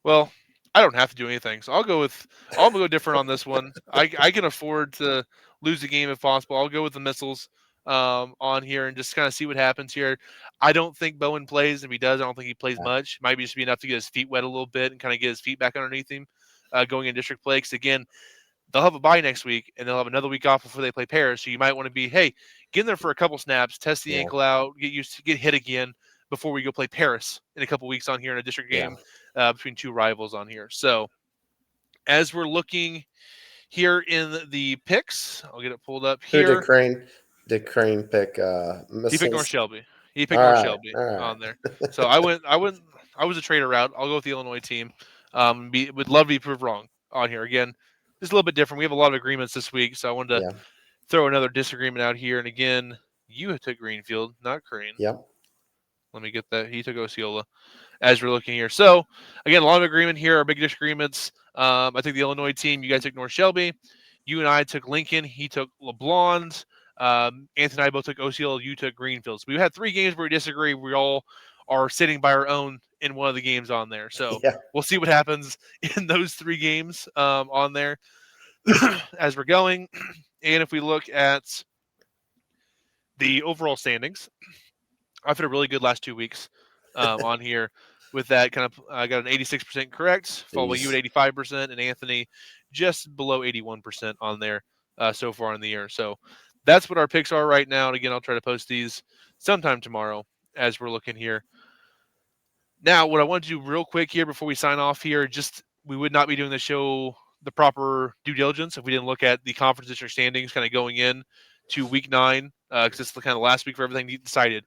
Well, I don't have to do anything, so I'll go different on this one. I can afford to lose the game if possible. I'll go with the Missiles on here and just kind of see what happens here. I don't think Bowen plays. If he does, I don't think he plays Yeah, much. Might be just be enough to get his feet wet a little bit and kind of get his feet back underneath him going in district play. Because again, they'll have a bye next week and they'll have another week off before they play Paris. So you might want to be, hey, get in there for a couple snaps, test the yeah, ankle out, get used to get hit again before we go play Paris in a couple weeks on here in a district yeah. game between 2 rivals on here. So as we're looking here in the picks, I'll get it pulled up Who did here. Crane? Did Crane pick He picked North missiles? Shelby. He All picked North right, Shelby all right. on there. So I was a trader route. I'll go with the Illinois team. Would love to be proved wrong on here again. Just a little bit different. We have a lot of agreements this week, so I wanted to Yeah, throw another disagreement out here. And again, you took Greenfield, not Crane. yep, Let me get that. He took Osceola as we're looking here. So again, a lot of agreement here. Our big disagreements. I took the Illinois team. You guys took North Shelby. You and I took Lincoln. He took LeBlond. Anthony and I both took Osceola. You took Greenfield. So we had 3 games where we disagree. We all are sitting by our own in one of the games on there. So yeah, we'll see what happens in those 3 games on there as we're going. And if we look at the overall standings, I've had a really good last 2 weeks on here with that kind of. I got an 86% correct, followed by you at jeez, 85%, and Anthony just below 81% on there so far in the year. So that's what our picks are right now. And again, I'll try to post these sometime tomorrow as we're looking here. Now, what I want to do real quick here before we sign off here, just we would not be doing the show the proper due diligence if we didn't look at the conference district standings kind of going in to week 9 because it's the kind of last week for everything to be decided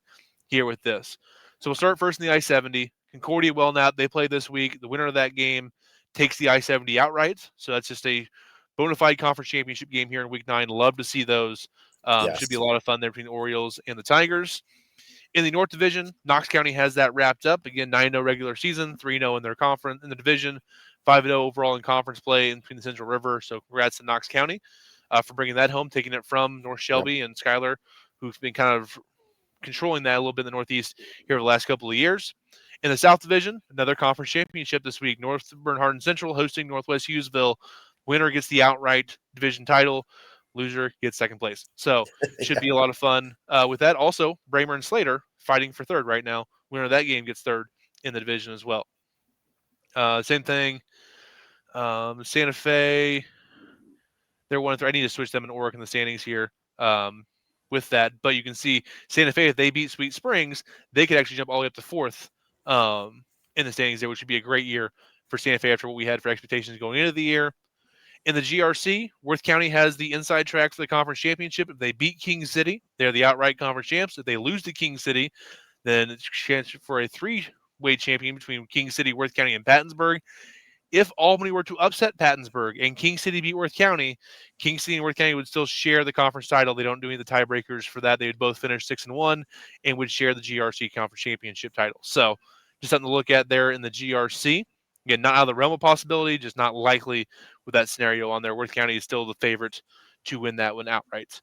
here with this. So we'll start first in the I-70. Concordia Wellnap, they play this week. The winner of that game takes the I-70 outright. So that's just a bona fide conference championship game here in week 9. Love to see those. Should be a yes, lot of fun there between the Orioles and the Tigers. In the North Division, Knox County has that wrapped up. Again, 9-0 regular season, 3-0 in their conference in the division, 5-0 overall in conference play in between the Central River. So congrats to Knox County for bringing that home, taking it from North yep, Shelby and Schuyler, who's been kind of controlling that a little bit in the Northeast here over the last couple of years. In the South Division, another conference championship this week. North Bernhard Central hosting Northwest Hughesville. Winner gets the outright division title. Loser gets second place. So should yeah, be a lot of fun with that. Also, Bramer and Slater fighting for third right now. Winner of that game gets third in the division as well. Same thing. Santa Fe, they're 1-3. I need to switch them in order in the standings here with that. But you can see Santa Fe, if they beat Sweet Springs, they could actually jump all the way up to fourth in the standings there, which would be a great year for Santa Fe after what we had for expectations going into the year. In the GRC, Worth County has the inside track for the conference championship. If they beat King City, they're the outright conference champs. If they lose to King City, then it's a chance for a three-way champion between King City, Worth County, and Pattonsburg. If Albany were to upset Pattonsburg and King City beat Worth County, King City and Worth County would still share the conference title. They don't do any of the tiebreakers for that. They would both finish 6-1 and would share the GRC conference championship title. So just something to look at there in the GRC. Again, not out of the realm of possibility, just not likely with that scenario on there. Worth County is still the favorite to win that one outright.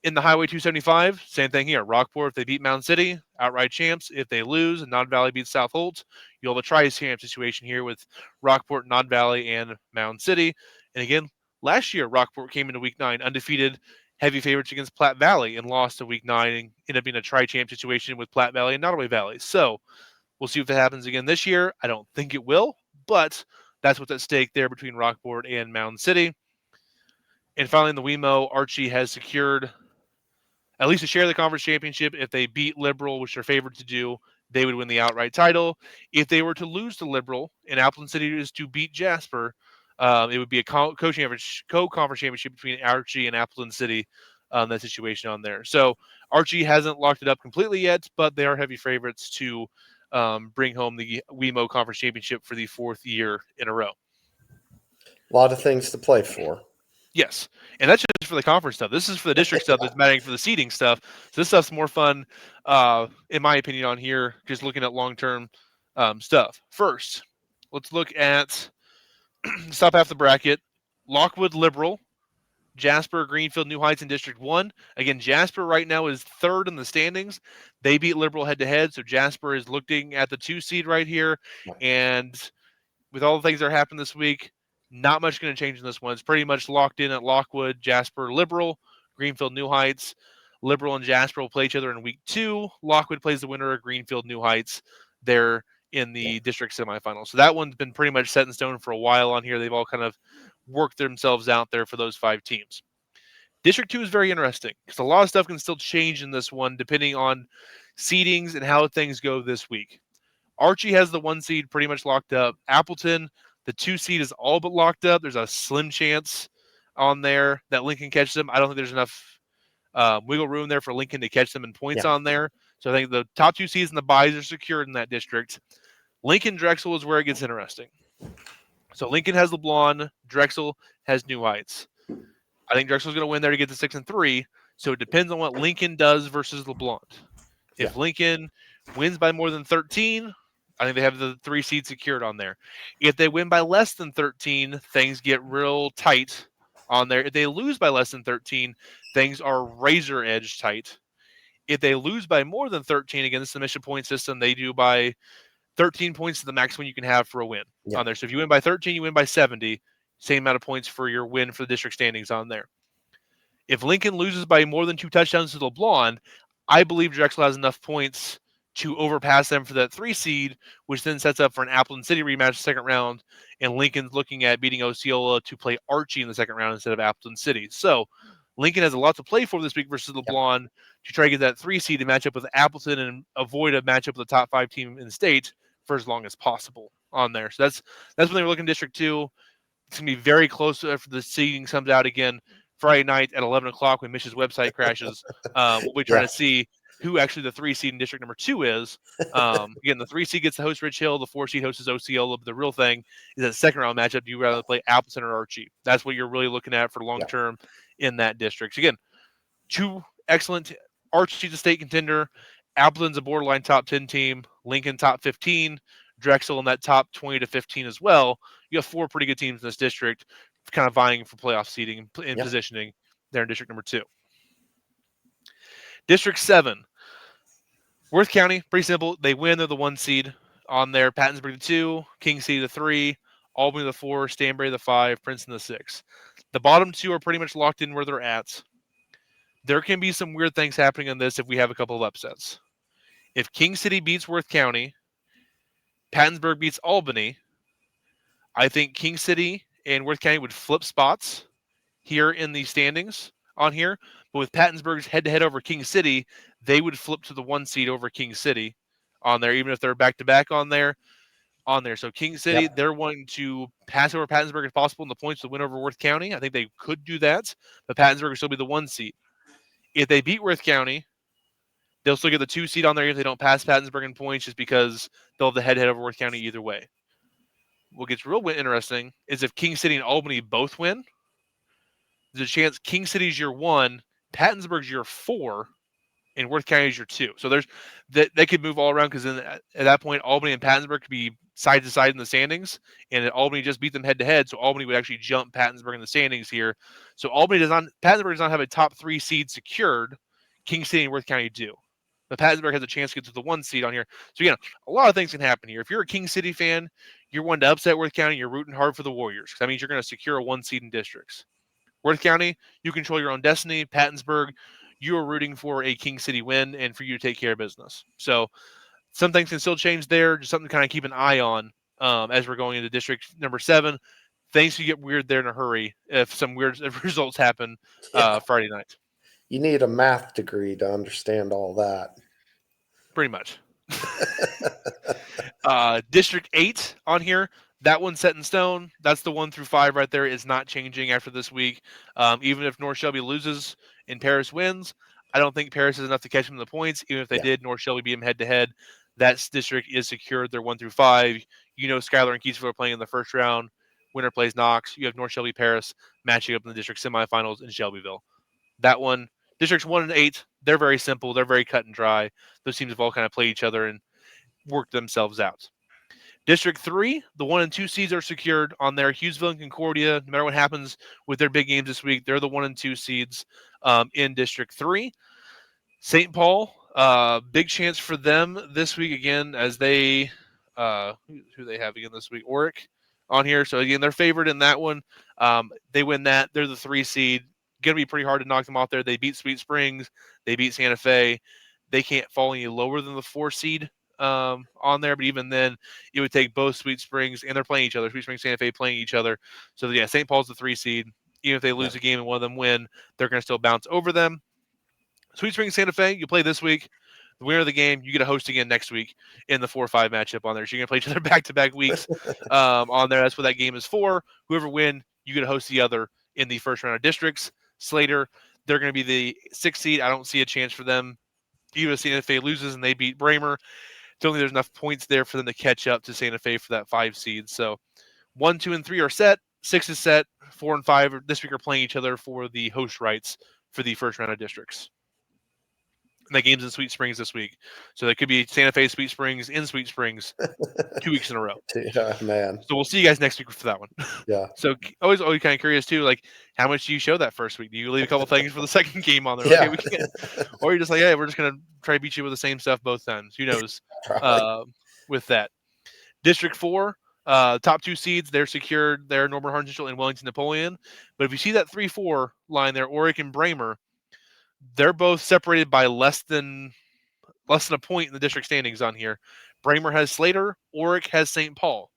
In the Highway 275, same thing here. Rockport, if they beat Mountain City, outright champs. If they lose and Nod Valley beats South Holt, you'll have a tri-champ situation here with Rockport, Nod Valley, and Mountain City. And again, last year, Rockport came into Week 9 undefeated, heavy favorites against Platte Valley, and lost to Week 9 and ended up being a tri-champ situation with Platte Valley and Nottoway Valley. So we'll see if that happens again this year. I don't think it will, but that's what's at stake there between Rockport and Mountain City. And finally, in the WeMo, Archie has secured at least to share the conference championship. If they beat Liberal, which they're favored to do, they would win the outright title. If they were to lose to Liberal and Appleton City is to beat Jasper, it would be a co-conference championship between Archie and Appleton City. That situation on there. So Archie hasn't locked it up completely yet, but they are heavy favorites to bring home the WeMo Conference Championship for the fourth year in a row. A lot of things to play for. Yes, and that's just for the conference stuff. This is for the district stuff that's mattering for the seeding stuff. So this stuff's more fun, in my opinion, on here, just looking at long-term stuff. First, let's look at top half the bracket. Lockwood Liberal, Jasper, Greenfield, New Heights in District 1. Again, Jasper right now is third in the standings. They beat Liberal head-to-head, so Jasper is looking at the 2 seed right here. And with all the things that are happening this week, not much going to change in this one. It's pretty much locked in at Lockwood, Jasper, Liberal, Greenfield, New Heights. Liberal and Jasper will play each other in Week 2. Lockwood plays the winner of Greenfield, New Heights. They're in the district semifinals. So that one's been pretty much set in stone for a while on here. They've all kind of worked themselves out there for those 5 teams. District 2 is very interesting because a lot of stuff can still change in this one depending on seedings and how things go this week. Archie has the 1 seed pretty much locked up. Appleton, the 2 seed is all but locked up. There's a slim chance on there that Lincoln catches them. I don't think there's enough wiggle room there for Lincoln to catch them in points on there. So I think the top 2 seeds and the byes are secured in that district. Lincoln Drexel is where it gets interesting. So Lincoln has LeBlanc. Drexel has New Heights. I think Drexel's going to win there to get to 6-3. So it depends on what Lincoln does versus LeBlanc. If Lincoln wins by more than 13, I think they have the 3 seed secured on there. If they win by less than 13, things get real tight on there. If they lose by less than 13, things are razor edge tight. If they lose by more than 13, again, the submission point system, they do by 13 points to the maximum you can have for a win on there. So if you win by 13, you win by 70. Same amount of points for your win for the district standings on there. If Lincoln loses by more than 2 touchdowns to LeBlanc, I believe Drexel has enough points to overpass them for that 3 seed, which then sets up for an Appleton City rematch second round, and Lincoln's looking at beating Osceola to play Archie in the second round instead of Appleton City. So Lincoln has a lot to play for this week versus LeBlanc to try to get that 3 seed to match up with Appleton and avoid a matchup with the top 5 team in the state for as long as possible on there. So that's when they were looking District 2. It's going to be very close after the seeding comes out again Friday night at 11 o'clock when Mish's website crashes. We'll be trying to see who actually the 3 seed in District number 2 is. Again, the 3 seed gets to host Rich Hill. The 4 seed hosts Osceola. But the real thing is that second round matchup, do you rather play Appleton or Archie? That's what you're really looking at for long term in that district. So again, 2 excellent. Archie's a state contender. Appleton's a borderline top 10 team. Lincoln top 15. Drexel in that top 20 to 15 as well. You have 4 pretty good teams in this district kind of vying for playoff seeding and positioning there in District number 2. District 7. Worth County, pretty simple. They win. They're the 1 seed on there. Pattonsburg the 2, King City the 3, Albany the 4, Stanberry the 5, Princeton the 6. The bottom 2 are pretty much locked in where they're at. There can be some weird things happening in this if we have a couple of upsets. If King City beats Worth County, Pattonsburg beats Albany, I think King City and Worth County would flip spots here in the standings on here. But with Pattonsburg's head-to-head over King City, they would flip to the 1 seed over King City on there, even if they're back-to-back on there. on there. So King City, Yep. they're wanting to pass over Pattonsburg if possible in the points to win over Worth County. I think they could do that, but Pattonsburg will still be the 1 seed. If they beat Worth County, they'll still get the 2 seed on there if they don't pass Pattonsburg in points, just because they'll have the head-to-head over Worth County either way. What gets real interesting is if King City and Albany both win, there's a chance King City's year 1, Pattonsburg's year 4, and Worth County is your 2. So there's that they could move all around, because then at that point Albany and Pattonsburg could be side to side in the standings, and Albany just beat them head to head, so Albany would actually jump Pattonsburg in the standings here. So Pattonsburg does not have a top 3 seed secured. King City and Worth County do. But Pattonsburg has a chance to get to the 1 seed on here. So again, a lot of things can happen here. If you're a King City fan, you're one to upset Worth County, you're rooting hard for the Warriors, because that means you're going to secure a 1 seed in districts. Worth County, you control your own destiny. Pattonsburg, you are rooting for a King City win and for you to take care of business. So some things can still change there. Just something to kind of keep an eye on as we're going into district number 7. Things can get weird there in a hurry if some weird results happen Yeah. Friday night. You need a math degree to understand all that. Pretty much. District 8 on here, that one's set in stone. That's the 1 through 5 right there. Is not changing after this week. Even if North Shelby loses and Paris wins, I don't think Paris is enough to catch them in the points. Even if they Yeah. did, North Shelby beat them head to head. That district is secured. They're 1 through 5. You know, Schuyler and Keysville are playing in the first round. Winner plays Knox. You have North Shelby Paris matching up in the district semifinals in Shelbyville. That one, districts 1 and 8, they're very simple. They're very cut and dry. Those teams have all kind of played each other and worked themselves out. District 3, the 1 and 2 seeds are secured on there. Hughesville and Concordia, no matter what happens with their big games this week, they're the 1 and 2 seeds in District 3. St. Paul, big chance for them this week again, as they who they have again this week, Oric on here. So again, they're favored in that one. They win that, they're the 3 seed. Going to be pretty hard to knock them off there. They beat Sweet Springs, they beat Santa Fe. They can't fall any lower than the 4 seed on there, but even then, it would take both Sweet Springs, and they're playing each other. Sweet Springs, Santa Fe playing each other. So yeah, St. Paul's the 3 seed. Even if they lose a game and one of them win, they're going to still bounce over them. Sweet Springs, Santa Fe, you play this week. The winner of the game, you get a host again next week in the 4-5 matchup on there. So you're going to play each other back-to-back weeks on there. That's what that game is for. Whoever win, you get to host the other in the first round of districts. Slater, they're going to be the 6th seed. I don't see a chance for them. Even if Santa Fe loses and they beat Bramer, don't think there's enough points there for them to catch up to Santa Fe for that 5 seed. So 1, 2, and 3 are set. 6 is set. 4 and 5 this week are playing each other for the host rights for the first round of districts. And that game's in Sweet Springs this week. So that could be Santa Fe, Sweet Springs, in Sweet Springs 2 weeks in a row. Yeah, man. So we'll see you guys next week for that one. Yeah. So always kind of curious too, like how much do you show that first week? Do you leave a couple things for the second game on there? Yeah. Okay, we can't. Or you're just like, hey, we're just gonna try to beat you with the same stuff both times. Who knows? With that, District 4, top 2 seeds, they're secured. They're Norman Hartsville and Wellington Napoleon. But if you see that 3-4 line there, Oric and Bramer, they're both separated by less than a point in the district standings on here. Bramer has Slater. Oric has St. Paul.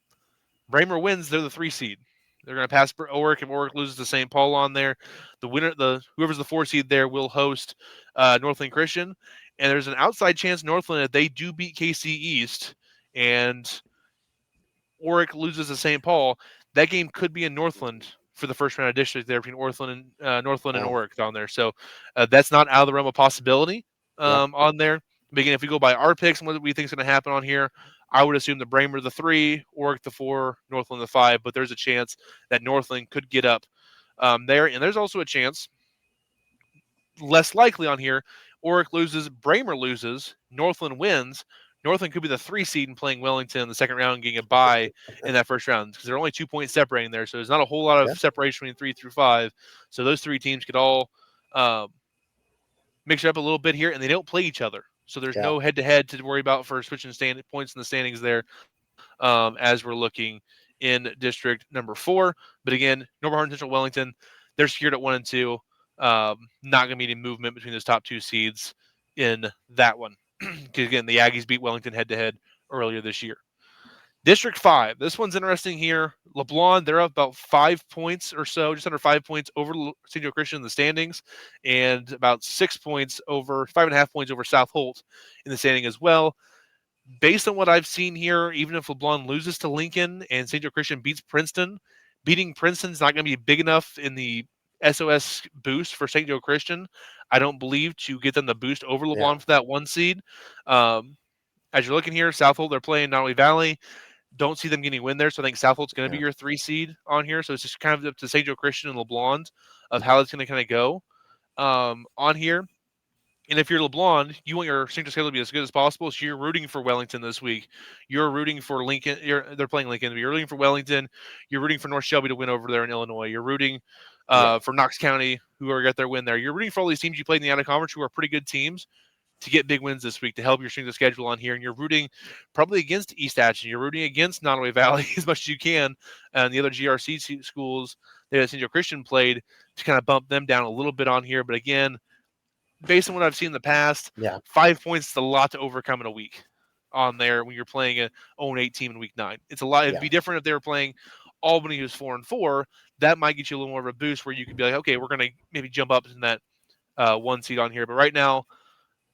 Bramer wins, they're the 3 seed. They're going to pass Oric, and Oric loses to St. Paul on there. The winner, whoever's the 4 seed there, will host Northland Christian. And there's an outside chance Northland, if they do beat KC East and Oric loses to St. Paul, that game could be in Northland for the first round of district there between Northland and Oric down there. So that's not out of the realm of possibility on there. But again, if we go by our picks and what we think is going to happen on here, I would assume the Bramer the 3, Oric the 4, Northland the 5. But there's a chance that Northland could get up there. And there's also a chance, less likely on here, Oric loses, Bramer loses, Northland wins. Northland could be the 3 seed and playing Wellington in the second round and getting a bye in that first round, because there are only 2 points separating there. So there's not a whole lot of separation between 3 through 5. So those 3 teams could all mix it up a little bit here, and they don't play each other. So there's no head-to-head to worry about for switching points in the standings there as we're looking in district number 4. But again, Norman Hartsville, Wellington, they're secured at 1 and 2. Not going to be any movement between those top 2 seeds in that one. Because again, the Aggies beat Wellington head-to-head earlier this year. District 5, this one's interesting here. LeBlanc, they're up about 5 points or so, just under 5 points over St. Joe Christian in the standings, and about 6 points over, 5.5 points over South Holt in the standing as well. Based on what I've seen here, even if LeBlanc loses to Lincoln and St. Joe Christian beats Princeton, beating Princeton's not going to be big enough in the SOS boost for St. Joe Christian, I don't believe, to get them the boost over Yeah. LeBlanc for that 1 seed. Um, as you're looking here, Southold, they're playing Nottoway Valley. Don't see them getting a win there, so I think Southold's going to be Yeah. your 3 seed on here. So it's just kind of up to St. Joe Christian and LeBlanc of how it's going to kind of go on here. And if you're LeBlanc, you want your St. Joe schedule to be as good as possible. So you're rooting for Wellington this week. You're rooting for Lincoln. They're playing Lincoln. But you're rooting for Wellington. You're rooting for North Shelby to win over there in Illinois. You're rooting Yeah. for Knox County, who are got their win there. You're rooting for all these teams you played in the out of conference, who are pretty good teams, to get big wins this week to help your strength of schedule on here. And you're rooting probably against East Atchison. You're rooting against Nottoway Valley as much as you can, and the other GRC schools that St. Joe Christian played to kind of bump them down a little bit on here. But again, based on what I've seen in the past, Yeah. 5 points is a lot to overcome in a week on there when you're playing a 0-8 team in week 9. It's a lot. It'd Yeah. be different if they were playing Albany, who's 4-4. That might get you a little more of a boost where you could be like, okay, we're going to maybe jump up in that 1 seed on here. But right now,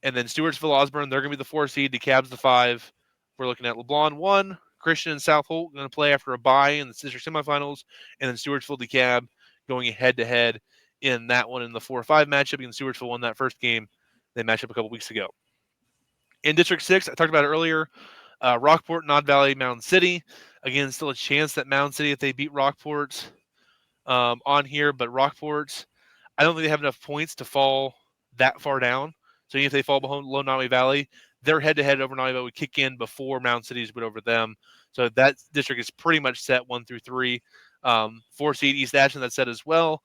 and then Stewartsville, Osborne, they're going to be the 4 seed. DeKalb's the 5. We're looking at LeBlanc 1. Christian and South Holt going to play after a bye in the district semifinals. And then Stewartsville, DeKalb going head-to-head in that one in the 4-5 matchup. Against Stewartsville won that first game. They matched up a couple weeks ago. In District 6, I talked about it earlier, Rockport, Nod Valley, Mountain City. Again, still a chance that Mountain City, if they beat Rockport on here, but Rockport, I don't think they have enough points to fall that far down. So even if they fall below Nottoway Valley, their head-to-head over Nottoway Valley would kick in before Mountain City's would over them. So that district is pretty much set 1 through 3. 4 seed East Atchison, that's set as well.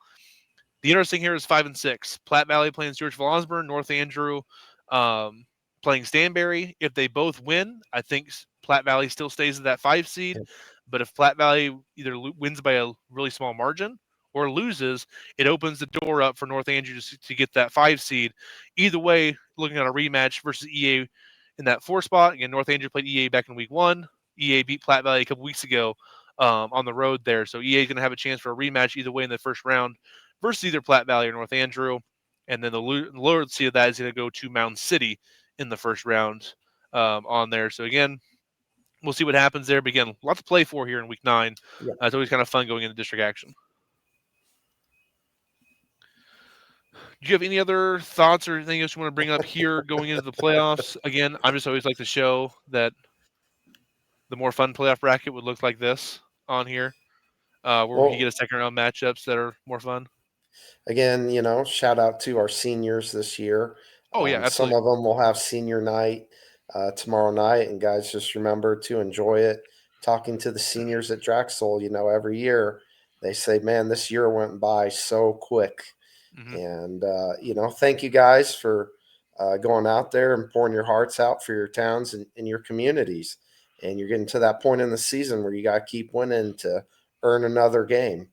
The interesting here is 5 and 6. Platte Valley playing Stewartsville Osborne, North Andrew playing Stanberry. If they both win, I think Platte Valley still stays at that 5 seed. Yeah. But if Platte Valley either wins by a really small margin or loses, it opens the door up for North Andrew to get that 5 seed. Either way, looking at a rematch versus EA in that 4 spot. Again, North Andrew played EA back in week 1. EA beat Platte Valley a couple weeks ago on the road there. So EA is going to have a chance for a rematch either way in the first round versus either Platte Valley or North Andrew. And then the lower seed of that is going to go to Mountain City in the first round on there. So again, we'll see what happens there. But again, a lot to play for here in week 9. Yeah. It's always kind of fun going into district action. Do you have any other thoughts or anything else you want to bring up here going into the playoffs? Again, I just always like to show that the more fun playoff bracket would look like this on here, where we can get Well, a second round matchups that are more fun. again, shout out to our seniors this year. Oh yeah, Some absolutely. of them will have senior night tomorrow night, and guys, just remember to enjoy it. Talking to the seniors at Drexel, every year they say, "Man, this year went by so quick." Mm-hmm. And thank you guys for going out there and pouring your hearts out for your towns and your communities. And you're getting to that point in the season where you got to keep winning to earn another game.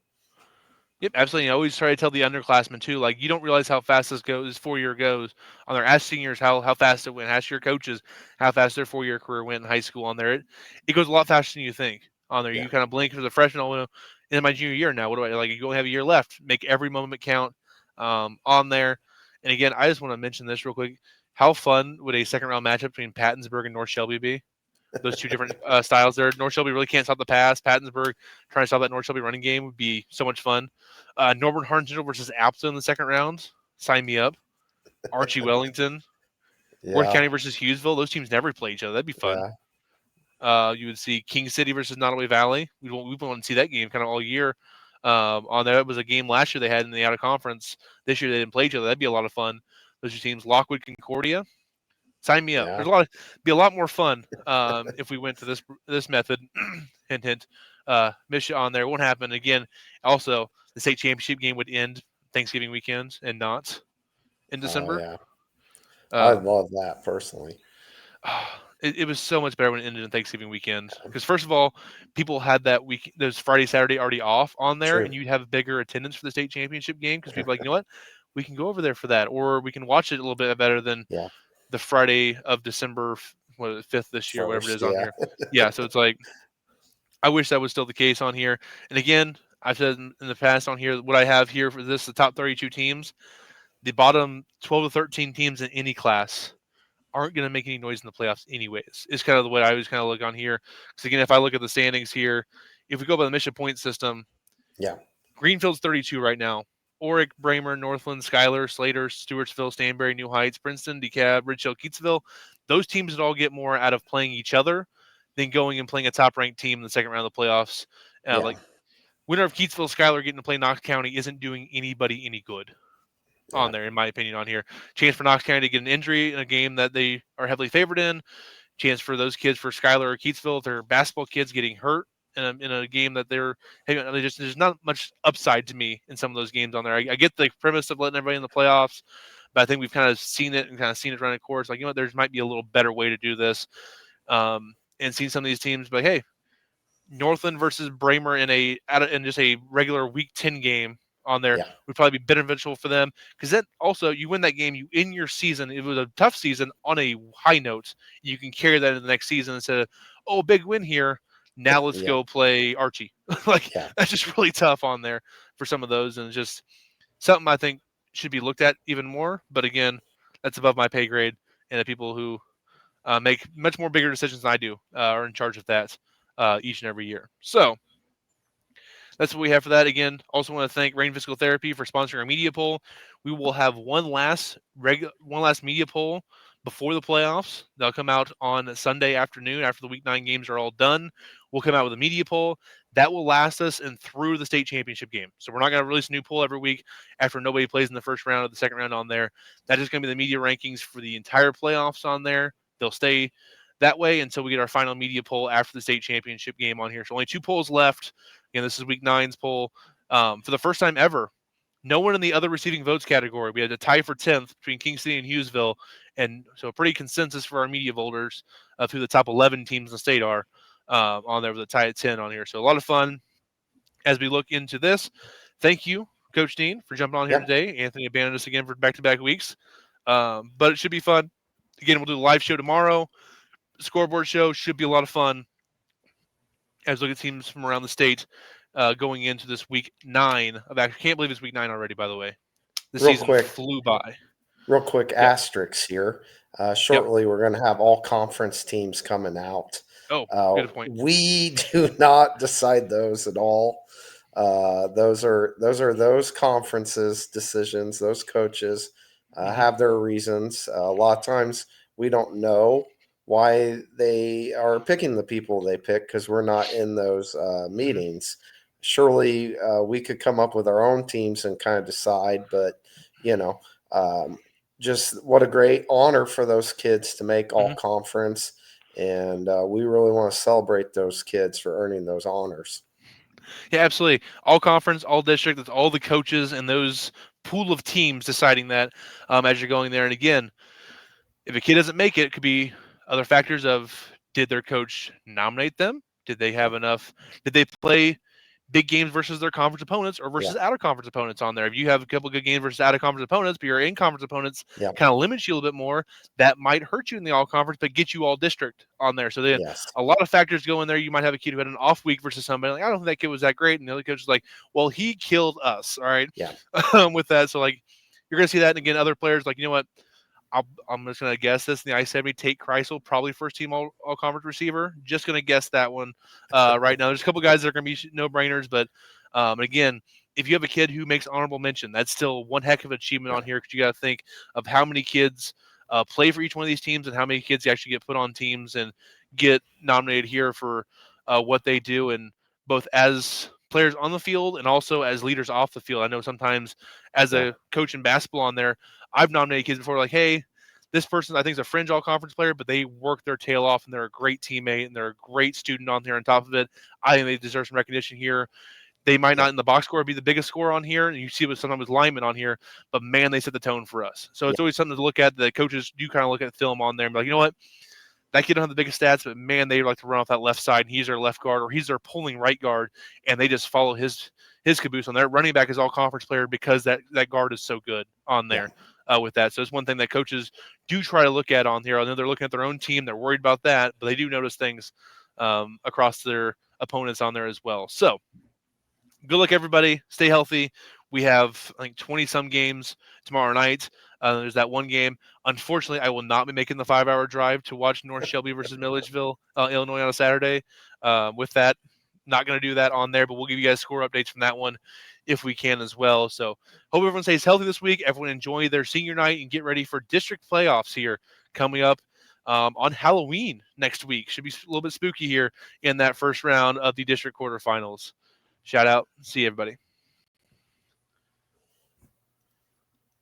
Yep, absolutely. I always try to tell the underclassmen too, like you don't realize how fast this 4 year goes on there. Ask seniors how fast it went. Ask your coaches how fast their 4 year career went in high school on there. It goes a lot faster than you think on there. Yeah, You kind of blink as a freshman. Oh, in my junior year now, what do I like? You only have a year left. Make every moment count on there. And again, I just want to mention this real quick. How fun would a second round matchup between Pattonsburg and North Shelby be? Those two different styles there. North Shelby really can't stop the pass. Pattonsburg trying to stop that North Shelby running game would be so much fun. Northern Hartsville versus Appleton in the second round. Sign me up. Archie Wellington. Worth yeah, County versus Hughesville. Those teams never play each other. That'd be fun. yeah, You would see King City versus Nottoway Valley. We want to see that game kind of all year. On there, it was a game last year they had in the out of conference. This year they didn't play each other. That'd be a lot of fun. Those two teams, Lockwood, Concordia. Sign me up. yeah, There's be a lot more fun if we went to this method. Hint, hint. Misha on there won't happen again. Also, the state championship game would end Thanksgiving weekend and not in oh December. yeah. I Um, love that personally. it was so much better when it ended in Thanksgiving weekend because first of all, people had that week, those Friday, Saturday already off on there, and True. you'd have bigger attendance for the state championship game because people are like, you know what, we can go over there for that, or we can watch it a little bit better than Yeah, the Friday of December, what is it, 5th this year, whatever it first, is on yeah, here. Yeah, so it's like I wish that was still the case on here. And again, I've said in the past on here what I have here for this the top 32 teams, the bottom 12 to 13 teams in any class aren't going to make any noise in the playoffs anyways. Is kind of the way I was kind of look on here. Because again, if I look at the standings here, if we go by the mission point system, Yeah. Greenfield's 32 right now. Oric, Bramer, Northland, Schuyler, Slater, Stewartsville, Stanberry, New Heights, Princeton, DeKalb, Ridge Hill, Keatsville. Those teams would all get more out of playing each other than going and playing a top-ranked team in the second round of the playoffs. Yeah. Like winner of Keatsville, Schuyler getting to play Knox County isn't doing anybody any good on Yeah. there, in my opinion. On here, chance for Knox County to get an injury in a game that they are heavily favored in. Chance for those kids for Schuyler or Keatsville, if they're basketball kids, getting hurt in a game that they're hey, just there's not much upside to me in some of those games on there. I get the premise of letting everybody in the playoffs, but I think we've kind of seen it and kind of seen it run a course. Like, there might be a little better way to do this, and seen some of these teams. But hey, Northland versus Bramer in just a regular Week 10 game on there Yeah. would probably be beneficial for them, because then also you win that game, you end your season. It was a tough season on a high note. You can carry that into the next season instead of, oh, big win here. Now let's Yeah. go play Archie. Like, Yeah. that's just really tough on there for some of those, and it's just something I think should be looked at even more. But again, that's above my pay grade, and the people who make much more bigger decisions than I do are in charge of that each and every year. So that's what we have for that. Again, also want to thank Rain Physical Therapy for sponsoring our media poll. We will have one last media poll before the playoffs. They'll come out on Sunday afternoon after the Week 9 games are all done. We'll come out with a media poll that will last us and through the state championship game. So we're not going to release a new poll every week after nobody plays in the first round or the second round on there. That is going to be the media rankings for the entire playoffs on there. They'll stay that way until we get our final media poll after the state championship game on here. So only 2 polls left. Again, this is Week 9's poll. For the first time ever, no one in the other receiving votes category. We had a tie for 10th between King City and Hughesville, and so a pretty consensus for our media voters of who the top 11 teams in the state are on there with a tie at 10 on here. So a lot of fun as we look into this. Thank you, Coach Dean, for jumping on here Yeah. today. Anthony abandoned us again for back-to-back weeks, but it should be fun. Again, we'll do a live show tomorrow. Scoreboard show should be a lot of fun as we look at teams from around the state going into this Week 9 of action. Can't believe it's Week 9 already, by the way. The Real season quick, flew by. real quick Yep. asterisks here. Yep. Shortly, we're going to have all conference teams coming out. Oh, good point. We do not decide those at all. Those are those conferences' decisions. Those coaches have their reasons. A lot of times we don't know why they are picking the people they pick because we're not in those meetings. Surely we could come up with our own teams and kind of decide, but you know, just what a great honor for those kids to make all conference. And we really want to celebrate those kids for earning those honors. Yeah, absolutely. All conference, all district, that's all the coaches and those pool of teams deciding that as you're going there. And again, if a kid doesn't make it, it could be other factors of, did their coach nominate them? Did they have enough? Did they play big games versus their conference opponents or versus Yeah. out of conference opponents on there? If you have a couple of good games versus out of conference opponents, but your in conference opponents Yeah. kind of limits you a little bit more, that might hurt you in the all conference, but get you all district on there. So then Yes. a lot of factors go in there. You might have a kid who had an off week versus somebody like, I don't think that kid was that great. And the other coach is like, well, he killed us. All right. Yeah. With that. So like, you're going to see that. And again, other players like, you know what? I'm just going to guess this in the I-70. Tate Kreisel, probably first team all conference receiver. Just going to guess that one right now. There's a couple guys that are going to be no-brainers, but again, if you have a kid who makes honorable mention, that's still one heck of an achievement on here, because you got to think of how many kids play for each one of these teams and how many kids actually get put on teams and get nominated here for what they do, and both as players on the field and also as leaders off the field. I know sometimes as a coach in basketball on there, I've nominated kids before, like, hey, this person I think is a fringe all conference player, but they work their tail off and they're a great teammate and they're a great student on here on top of it. I think they deserve some recognition here. They might not in the box score be the biggest score on here, and you see it sometimes with linemen on here, but man, they set the tone for us. So it's always something to look at. The coaches do kind of look at film on there and be like, you know what? That kid don't have the biggest stats, but man, they like to run off that left side, and he's their left guard, or he's their pulling right guard, and they just follow his caboose on there. Running back is all conference player because that guard is so good on there with that. So it's one thing that coaches do try to look at on here. I know they're looking at their own team, they're worried about that, but they do notice things across their opponents on there as well. So good luck, everybody. Stay healthy. We have, I think, 20-some games tomorrow night. There's that one game. Unfortunately, I will not be making the 5-hour drive to watch North Shelby versus Milledgeville, Illinois on a Saturday. With that, not going to do that on there, but we'll give you guys score updates from that one if we can as well. So hope everyone stays healthy this week. Everyone enjoy their senior night and get ready for district playoffs here coming up on Halloween next week. Should be a little bit spooky here in that first round of the district quarterfinals. Shout out. See you, everybody.